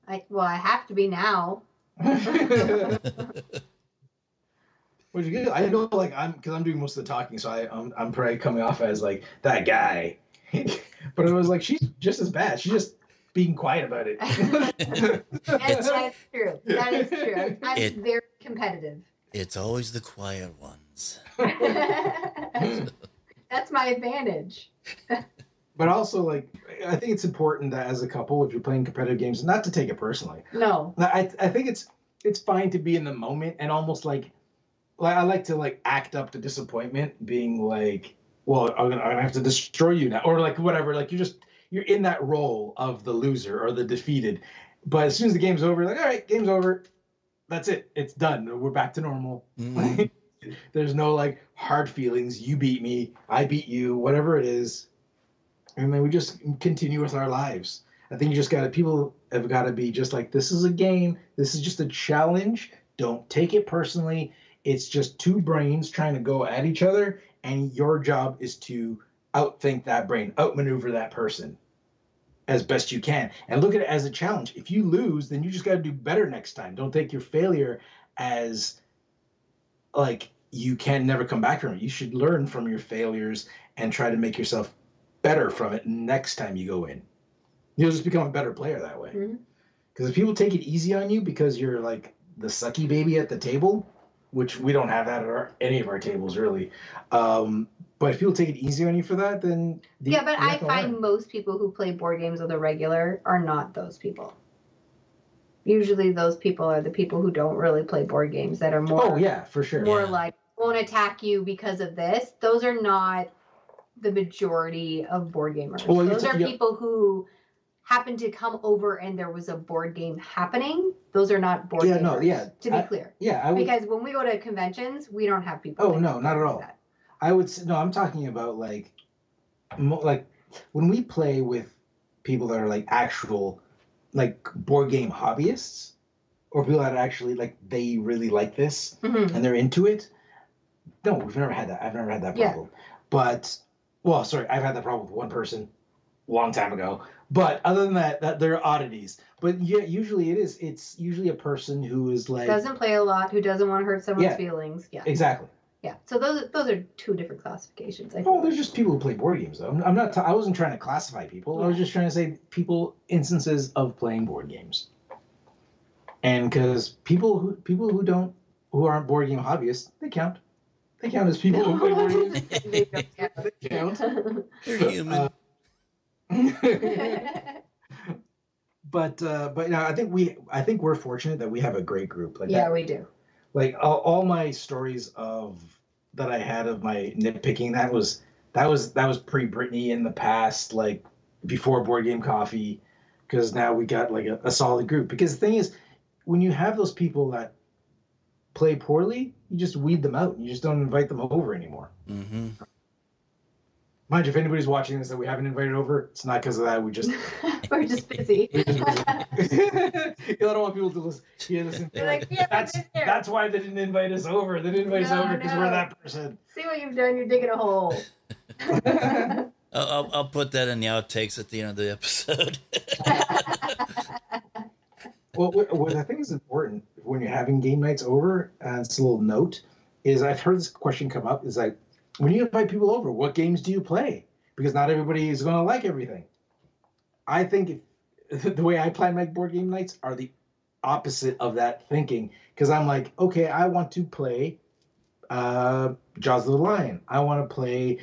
I have to be now. Which is good. I know, like I'm doing most of the talking, so I'm probably coming off as like that guy. But it was like she's just as bad. She's just being quiet about it. That's true. That is true. I'm very competitive. It's always the quiet ones. That's my advantage. But also, like, I think it's important that as a couple, if you're playing competitive games, not to take it personally. No. I think it's fine to be in the moment and almost like I like to like act up the disappointment, being like, well, I'm gonna have to destroy you now, or like whatever. Like you're in that role of the loser or the defeated. But as soon as the game's over, like, all right, game's over. That's it. It's done. We're back to normal. Mm-hmm. There's no like hard feelings. You beat me. I beat you. Whatever it is. And then we just continue with our lives. I think people have got to be just like, this is a game. This is just a challenge. Don't take it personally. It's just two brains trying to go at each other. And your job is to outthink that brain, outmaneuver that person as best you can, and look at it as a challenge. If you lose, then you just got to do better next time. Don't take your failure as like you can never come back from it. You should learn from your failures and try to make yourself better from it next time you go in. You'll just become a better player that way. Because if people take it easy on you because you're like the sucky baby at the table, which we don't have that at any of our tables really, but if people take it easy on you for that, then yeah. But I find most people who play board games on the regular are not those people. Usually, those people are the people who don't really play board games that are more. Oh yeah, for sure. More like won't attack you because of this. Those are not the majority of board gamers. Well, those are people who happen to come over and there was a board game happening. Those are not board gamers. To be clear. Yeah, because when we go to conventions, we don't have people. Oh no, not at all. I would say, no. I'm talking about like when we play with people that are like actual like board game hobbyists, or people that actually like they really like this and they're into it. No, we've never had that. I've never had that problem. But well, sorry, I've had that problem with one person a long time ago. But other than that they're oddities. But yeah, usually it's usually a person who is like doesn't play a lot, who doesn't want to hurt someone's feelings. Yeah, exactly. Yeah, so those are two different classifications. There's just people who play board games though. I'm not. I wasn't trying to classify people. I was just trying to say instances of playing board games. And because people who aren't board game hobbyists, they count. They count as people who play board games. They count. They're human. But I think we're fortunate that we have a great group. Like we do. Like all my stories that I had of my nitpicking, that was pre-Brittany in the past, like before Boardgame Coffee, because now we got like a solid group. Because the thing is, when you have those people that play poorly, you just weed them out. You just don't invite them over anymore. Mm-hmm. Mind you, if anybody's watching this that we haven't invited over, it's not because of that. We're just busy. I don't want people to hear this. That's why they didn't invite us over. They didn't invite us over because we're that person. See what you've done? You're digging a hole. I'll put that in the outtakes at the end of the episode. Well, what I think is important when you're having game nights over, it's a little note, is I've heard this question come up, is like, when you invite people over, what games do you play? Because not everybody is going to like everything. I think the way I plan my board game nights are the opposite of that thinking. Because I'm like, okay, I want to play Jaws of the Lion. I want to play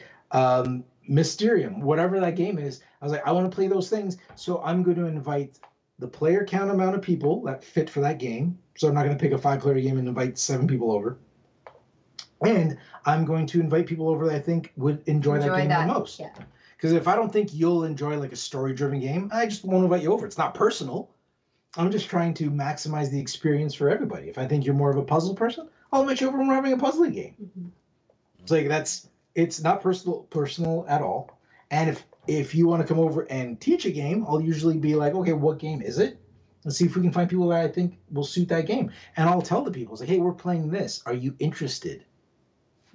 Mysterium, whatever that game is. I was like, I want to play those things. So I'm going to invite the player count amount of people that fit for that game. So I'm not going to pick a 5-player game and invite 7 people over. And I'm going to invite people over that I think would enjoy that game the most. Because if I don't think you'll enjoy like a story-driven game, I just won't invite you over. It's not personal. I'm just trying to maximize the experience for everybody. If I think you're more of a puzzle person, I'll invite you over when we're having a puzzling game. Mm-hmm. It's like it's not personal at all. And if you want to come over and teach a game, I'll usually be like, okay, what game is it? Let's see if we can find people that I think will suit that game. And I'll tell the people, it's like, hey, we're playing this. Are you interested?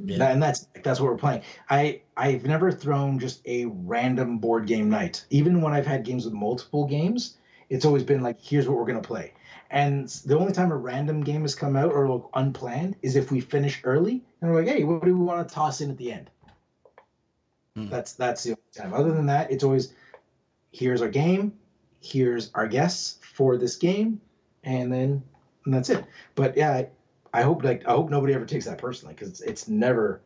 Yeah. And that's what we're playing. I've never thrown just a random board game night. Even when I've had games with multiple games, it's always been like, here's what we're going to play. And the only time a random game has come out or like unplanned is if we finish early and we're like, hey, what do we want to toss in at the end? That's the only time. Other than that, it's always, here's our game, here's our guests for this game, and that's it. But yeah, I hope nobody ever takes that personally, because it's never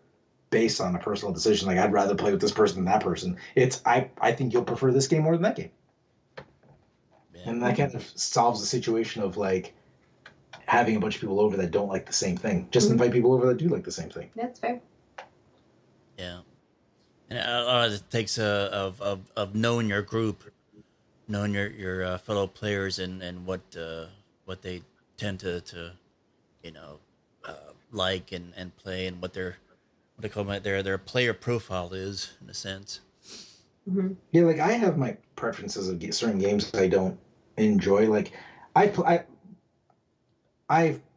based on a personal decision. Like, I'd rather play with this person than that person. It's I think you'll prefer this game more than that game. Yeah. And that kind of solves the situation of like having a bunch of people over that don't like the same thing. Just invite people over that do like the same thing. That's fair. Yeah. And a lot of it takes of knowing your group, knowing your fellow players and what they tend to like and play, and what they call their player profile is, in a sense. Mm-hmm. Yeah, like I have my preferences of certain games I don't enjoy. Like I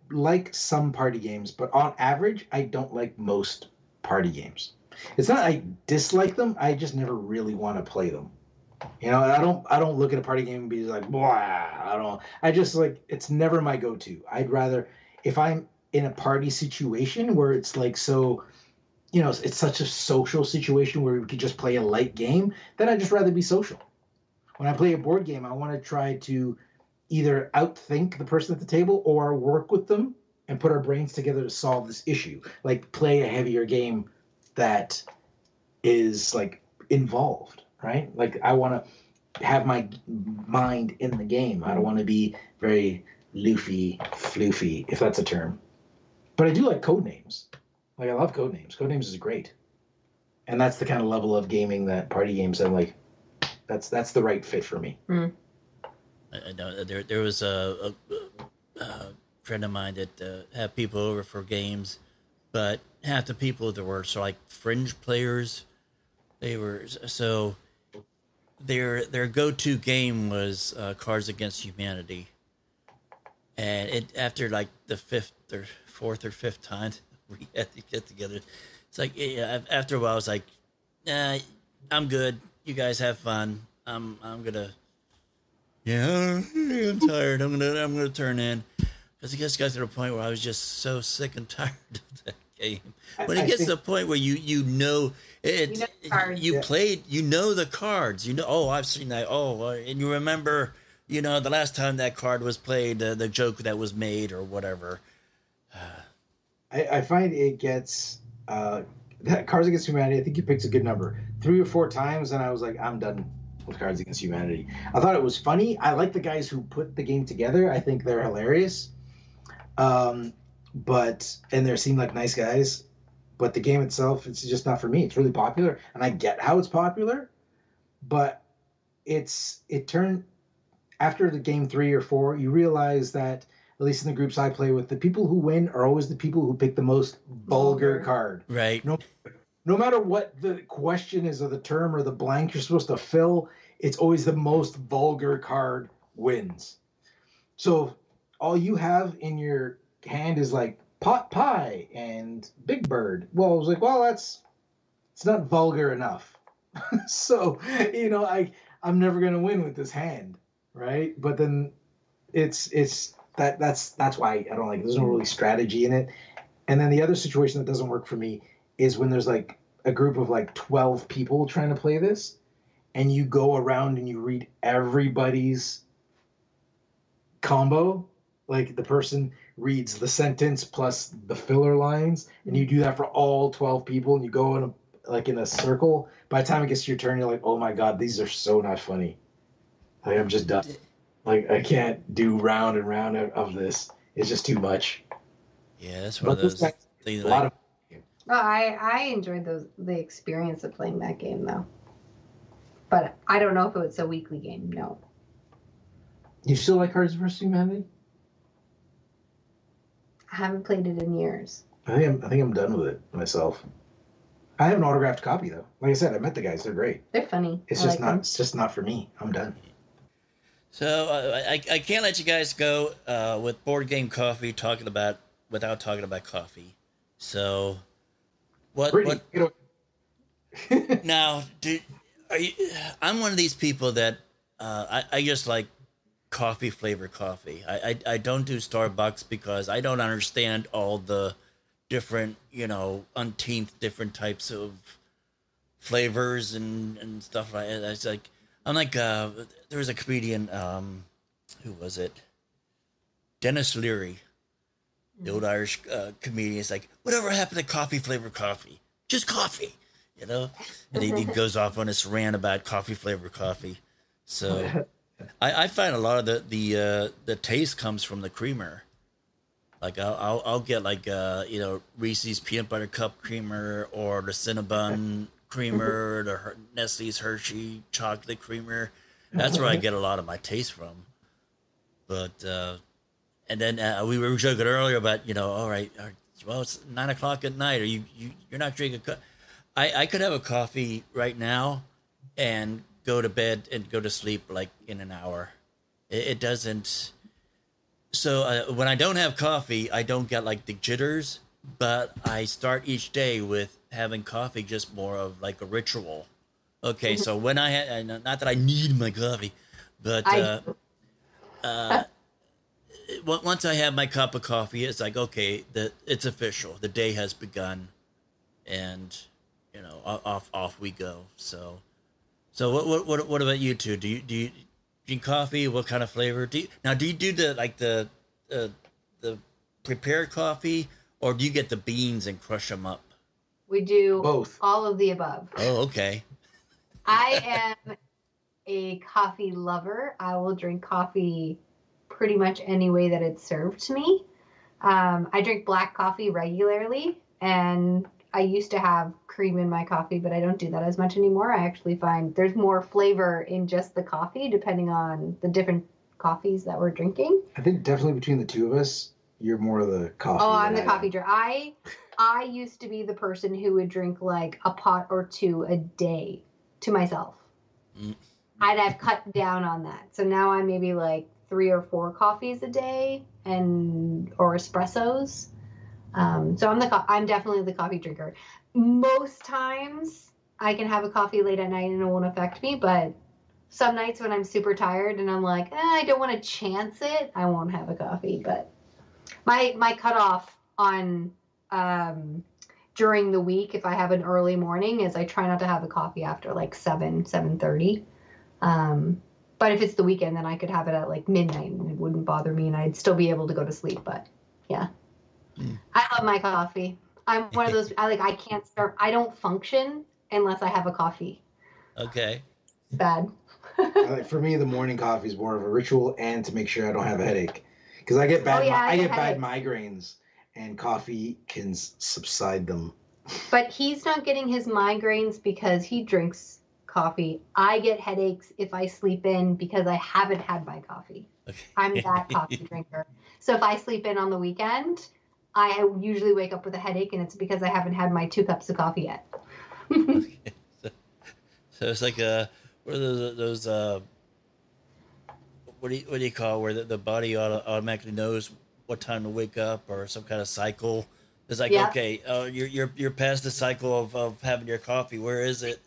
like some party games, but on average, I don't like most party games. It's not I dislike them. I just never really want to play them. You know, I don't look at a party game and be like, blah. I just like, it's never my go-to. I'd rather, if I'm in a party situation where it's like, so, you know, it's such a social situation where we could just play a light game, then I'd just rather be social. When I play a board game, I want to try to either outthink the person at the table or work with them and put our brains together to solve this issue. Like play a heavier game that is like involved, right? Like I want to have my mind in the game. I don't want to be very floofy, if that's a term. But I do like code names. Like I love code names. Code names is great. And that's the kind of level of gaming that party games I'm like, that's the right fit for me. I know there was a friend of mine that had people over for games, but half the people that were so like fringe players, they were so their go-to game was Cards Against Humanity, and it after like the fourth or fifth time we had to get together, it's like after a while I was like, nah, I'm good. You guys have fun. I'm gonna. Yeah, I'm tired. I'm gonna turn in because it just got to the point where I was just so sick and tired of that game. When it gets to the point where you know it, you played, you know the cards. You know, oh, I've seen that. Oh, and you remember, you know, the last time that card was played, the joke that was made or whatever. I find it gets that Cards Against Humanity. I think you picked a good number, 3 or 4 times, and I was like, I'm done with Cards Against Humanity. I thought it was funny. I like the guys who put the game together. I think they're hilarious. But they seem like nice guys. But the game itself, it's just not for me. It's really popular, and I get how it's popular. But it turned after the game 3 or 4, you realize that at least in the groups I play with, the people who win are always the people who pick the most vulgar card. Right. No matter what the question is or the term or the blank you're supposed to fill, it's always the most vulgar card wins. So all you have in your hand is like pot pie and big bird. Well, I was like, well, it's not vulgar enough. So, you know, I'm never going to win with this hand, right? But then that's why I don't like it. There's no really strategy in it. And then the other situation that doesn't work for me is when there's like a group of like 12 people trying to play this, and you go around and you read everybody's combo. Like the person reads the sentence plus the filler lines, and you do that for all 12 people, and you go in a circle. By the time it gets to your turn, you're like, oh my God, these are so not funny. Like I'm just done. Like I can't do round and round of this. It's just too much. Yeah, that's one of those things. Well, I enjoyed the experience of playing that game though. But I don't know if it's a weekly game. No. You still like Cards vs. Humanity? I haven't played it in years. I think I'm done with it myself. I have an autographed copy though. Like I said, I met the guys. They're great. They're funny. It's just not for me. I'm done. So I can't let you guys go with Boardgame Coffee without talking about coffee. So what now? I'm one of these people that I just like coffee flavored coffee. I don't do Starbucks because I don't understand all the different, umpteenth different types of flavors and stuff like that. It's like there was a comedian, who was it? Dennis Leary, the old Irish comedian. It's like, whatever happened to coffee flavored coffee? Just coffee, And he goes off on this rant about coffee flavored coffee. So I find a lot of the taste comes from the creamer. Like I'll get Reese's peanut butter cup creamer or the Cinnabon creamer, the Nestle's Hershey chocolate creamer. That's where I get a lot of my taste from. But and then we were joking earlier about all right, well it's 9:00 at night. Are you're not drinking? I could have a coffee right now and go to bed and go to sleep like in an hour. It doesn't. So when I don't have coffee, I don't get like the jitters, but I start each day with having coffee just more of like a ritual. Okay, so when I had, not that I need my coffee, but once I have my cup of coffee, it's like, okay, it's official. The day has begun, and off we go. So what about you two? Do you drink coffee? What kind of flavor do you do the prepared coffee, or do you get the beans and crush them up? We do both. All of the above. Oh, okay. I am a coffee lover. I will drink coffee pretty much any way that it's served to me. I drink black coffee regularly, and I used to have cream in my coffee, but I don't do that as much anymore. I actually find there's more flavor in just the coffee, depending on the different coffees that we're drinking. I think definitely between the two of us, you're more of the coffee. Oh, I'm the coffee drinker. I used to be the person who would drink like a pot or two a day to myself. I've cut down on that. So now I'm maybe like 3 or 4 coffees a day or espressos. So I'm definitely the coffee drinker. Most times I can have a coffee late at night and it won't affect me, but some nights when I'm super tired and I'm like, I don't want to chance it, I won't have a coffee. But my cutoff on during the week, if I have an early morning, is I try not to have a coffee after like 7:30. But if it's the weekend, then I could have it at like midnight and it wouldn't bother me and I'd still be able to go to sleep. But yeah, I love my coffee. I'm one of those, I can't start, I don't function unless I have a coffee. Okay. It's bad. For me, the morning coffee is more of a ritual and to make sure I don't have a headache. Because I get bad, I get bad migraines, and coffee can subside them. But he's not getting his migraines because he drinks coffee. I get headaches if I sleep in because I haven't had my coffee. Okay. I'm that coffee drinker. So if I sleep in on the weekend, I usually wake up with a headache, and it's because I haven't had my 2 cups of coffee yet. Okay. So it's like what are those what do you call where the body automatically knows what time to wake up, or some kind of cycle? It's like, okay, you're past the cycle of having your coffee. Where is it?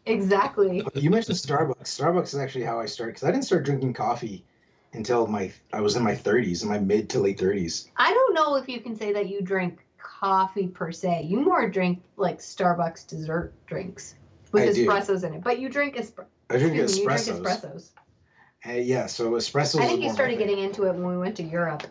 Exactly. You mentioned Starbucks. Starbucks is actually how I started, because I didn't start drinking coffee until I was in my 30s, in my mid to late 30s. I don't know if you can say that you drink coffee per se. You more drink like Starbucks dessert drinks with espressos in it. But you drink espressos. Yeah, so espressos. I think you started getting into it when we went to Europe.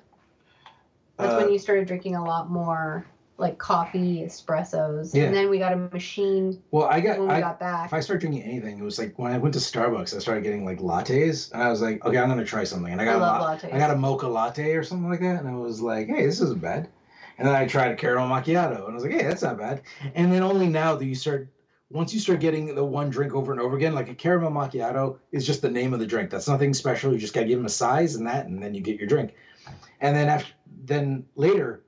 That's when you started drinking a lot more like coffee, espressos, and then we got a machine. Well, when we got back. If I start drinking anything, it was like when I went to Starbucks, I started getting like lattes, and I was like, okay, I'm gonna try something, and I got a mocha latte or something like that, and I was like, hey, this isn't bad. And then I tried a caramel macchiato, and I was like, hey, that's not bad. And then only now do you start. Once you start getting the one drink over and over again, like a caramel macchiato is just the name of the drink. That's nothing special. You just got to give them a size and then you get your drink. And then later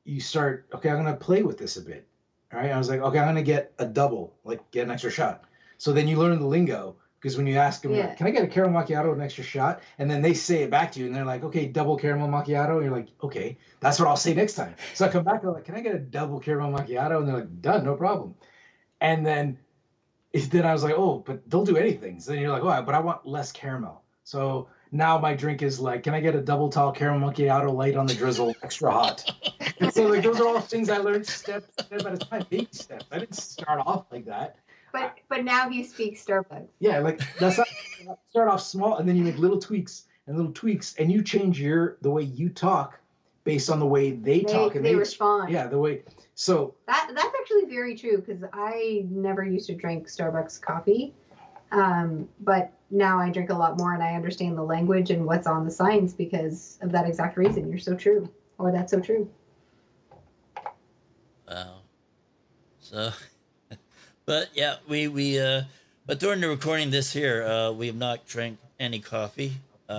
you start, okay, I'm going to play with this a bit. All right. I was like, okay, I'm going to get a double, like get an extra shot. So then you learn the lingo, because when you ask them, can I get a caramel macchiato, an extra shot? And then they say it back to you and they're like, okay, double caramel macchiato. And you're like, okay, that's what I'll say next time. So I come back and I'm like, can I get a double caramel macchiato? And they're like, done, no problem. And then I was like, oh, but they'll do anything. So then you're like, oh, but I want less caramel. So now my drink is like, can I get a double tall caramel macchiato, light on the drizzle, extra hot? And so like those are all things I learned step at a time, baby steps. I didn't start off like that. But now he speaks Starbucks. Yeah, like that's not start off small, and then you make little tweaks, and you change the way you talk based on the way they talk and they respond. Yeah, the way. So that's actually very true, because I never used to drink Starbucks coffee, but now I drink a lot more and I understand the language and what's on the signs because of that exact reason. You're so true, or that's so true. Wow. So, but yeah, but during the recording this here, we have not drank any coffee,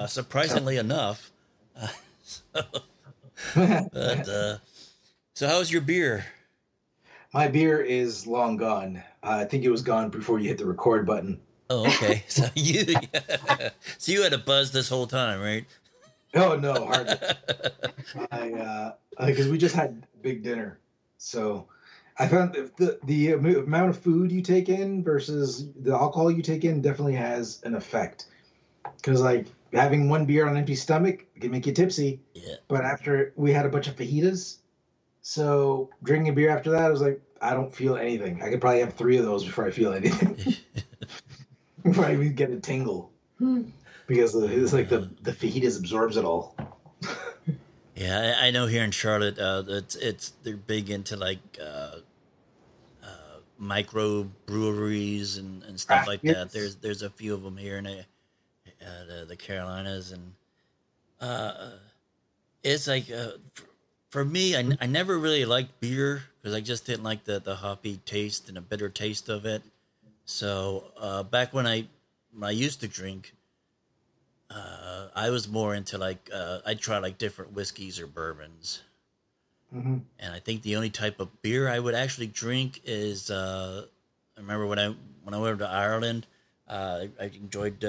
surprisingly enough. So how's your beer? My beer is long gone. I think it was gone before you hit the record button. Oh, okay. So you had a buzz this whole time, right? Oh no, hardly. Because we just had big dinner, so I found the amount of food you take in versus the alcohol you take in definitely has an effect. Because like having one beer on an empty stomach can make you tipsy. Yeah. But after we had a bunch of fajitas, so drinking a beer after that, I was like, I don't feel anything. I could probably have 3 of those before I feel anything. Before I even get a tingle. Because it's like the fajitas absorbs it all. Yeah, I know here in Charlotte, they're big into like micro breweries and stuff like that. There's a few of them here in the Carolinas, and it's like for me, I never really liked beer because I just didn't like the hoppy taste and the bitter taste of it. So back when I used to drink, I was more into like I'd try like different whiskeys or bourbons. Mm-hmm. And I think the only type of beer I would actually drink is I remember when I went to Ireland, I enjoyed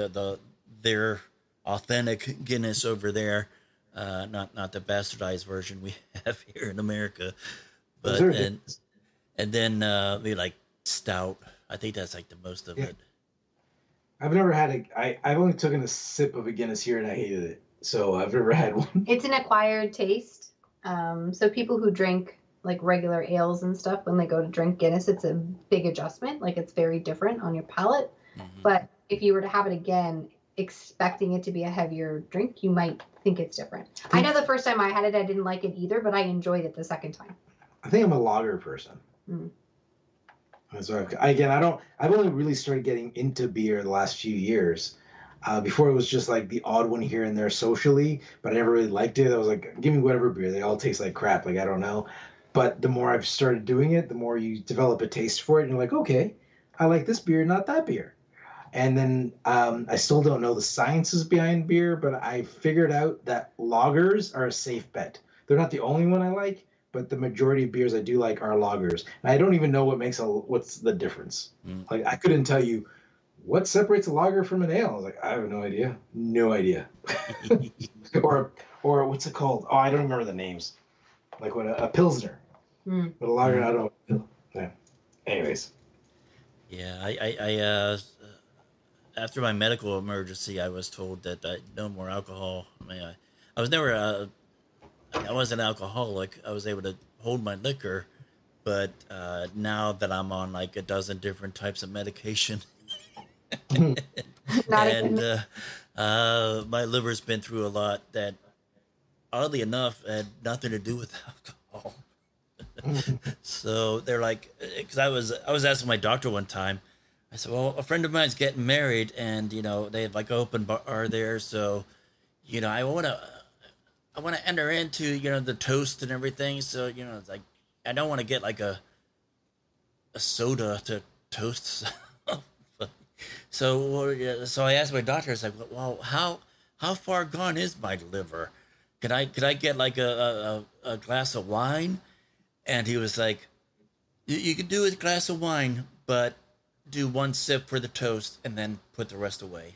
their authentic Guinness over there, not the bastardized version we have here in America, but and then maybe like stout. I think that's like the most of it. I've never had I've only taken a sip of a Guinness here and I hated it, so I've never had one. It's an acquired taste. So people who drink like regular ales and stuff, when they go to drink Guinness, it's a big adjustment. Like it's very different on your palate. Mm-hmm. But if you were to have it again, expecting it to be a heavier drink, you might think it's different. I know the first time I had it, I didn't like it either, but I enjoyed it the second time. I think I'm a lager person. Mm. So I've only really started getting into beer the last few years. Before it was just like the odd one here and there socially, but I never really liked it. I was like, give me whatever beer. They all taste like crap. Like, I don't know. But the more I've started doing it, the more you develop a taste for it. And you're like, okay, I like this beer, not that beer. And then I still don't know the sciences behind beer, but I figured out that lagers are a safe bet. They're not the only one I like, but the majority of beers I do like are lagers. And I don't even know what's the difference. Mm. Like, I couldn't tell you what separates a lager from an ale. I was like, I have no idea. No idea. or what's it called? Oh, I don't remember the names. Like what a pilsner. Mm. But a lager, I don't know. Yeah. Anyways. Yeah, I after my medical emergency, I was told that no more alcohol. I mean, I was never I wasn't an alcoholic. I was able to hold my liquor, but now that I'm on like a dozen different types of medication, and my liver's been through a lot that, oddly enough, had nothing to do with alcohol. So they're like, because I was asking my doctor one time, I said, well, a friend of mine's getting married, and they have like open bar there, so I want to enter into the toast and everything. So it's like I don't want to get like a soda to toast. So I asked my doctor. I was like, well, how far gone is my liver? Could I get like a glass of wine? And he was like, you could do a glass of wine, but do one sip for the toast and then put the rest away.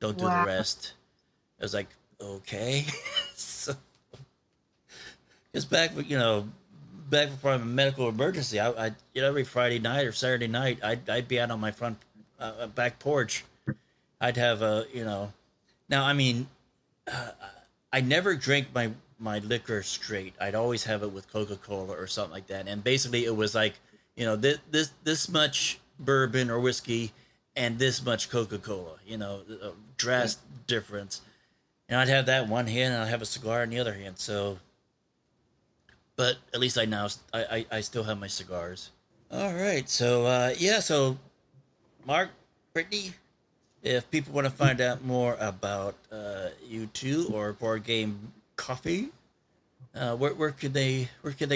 Don't do the rest. I was like, okay. So, because back before my medical emergency, I every Friday night or Saturday night, I'd be out on my front back porch. I'd have now I mean, I never drank my liquor straight. I'd always have it with Coca-Cola or something like that. And basically it was like, this much bourbon or whiskey and this much Coca-Cola, drastic difference. And I'd have that in one hand and I'd have a cigar in the other hand. So, but at least I still have my cigars. All right. So, so Mark, Brittany, if people want to find out more about you two or Boardgame Coffee, where could they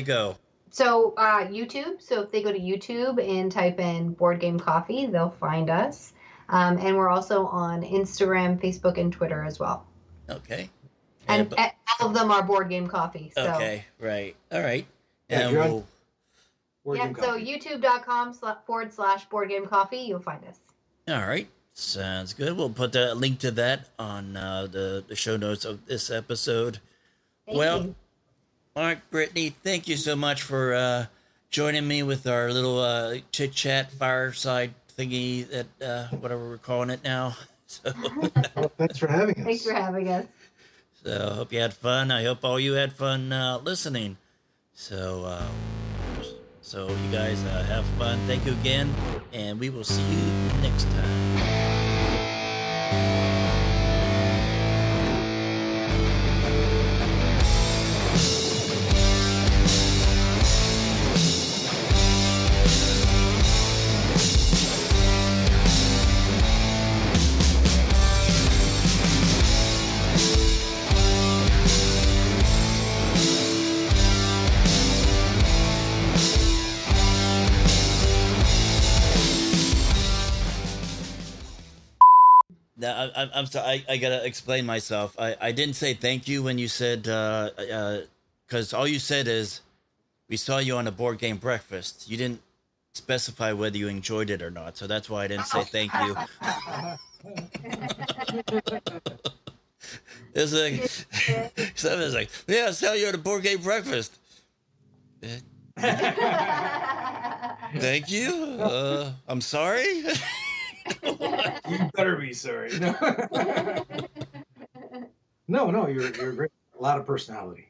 go? So YouTube. So if they go to YouTube and type in Boardgame Coffee, they'll find us. And we're also on Instagram, Facebook, and Twitter as well. Okay. And all of them are Boardgame Coffee. So. Okay. Right. All right. Yeah, and so youtube.com/Boardgame Coffee, you'll find us. All right. Sounds good. We'll put a link to that on the show notes of this episode. Thank you. Mark, Brittany, thank you so much for joining me with our little chit chat fireside thingy that whatever we're calling it now. So, Well, thanks for having us. Thanks for having us. so hope you had fun. I hope all you had fun listening. So, so you guys have fun. Thank you again, and we will see you next time. Now, I'm sorry. I gotta explain myself. I didn't say thank you when you said because all you said is we saw you on a board game breakfast. You didn't specify whether you enjoyed it or not, so that's why I didn't say thank you. It's like someone's like, yeah, I saw you at a board game breakfast. Thank you. I'm sorry. You better be sorry. No, no, you're great. A lot of personality.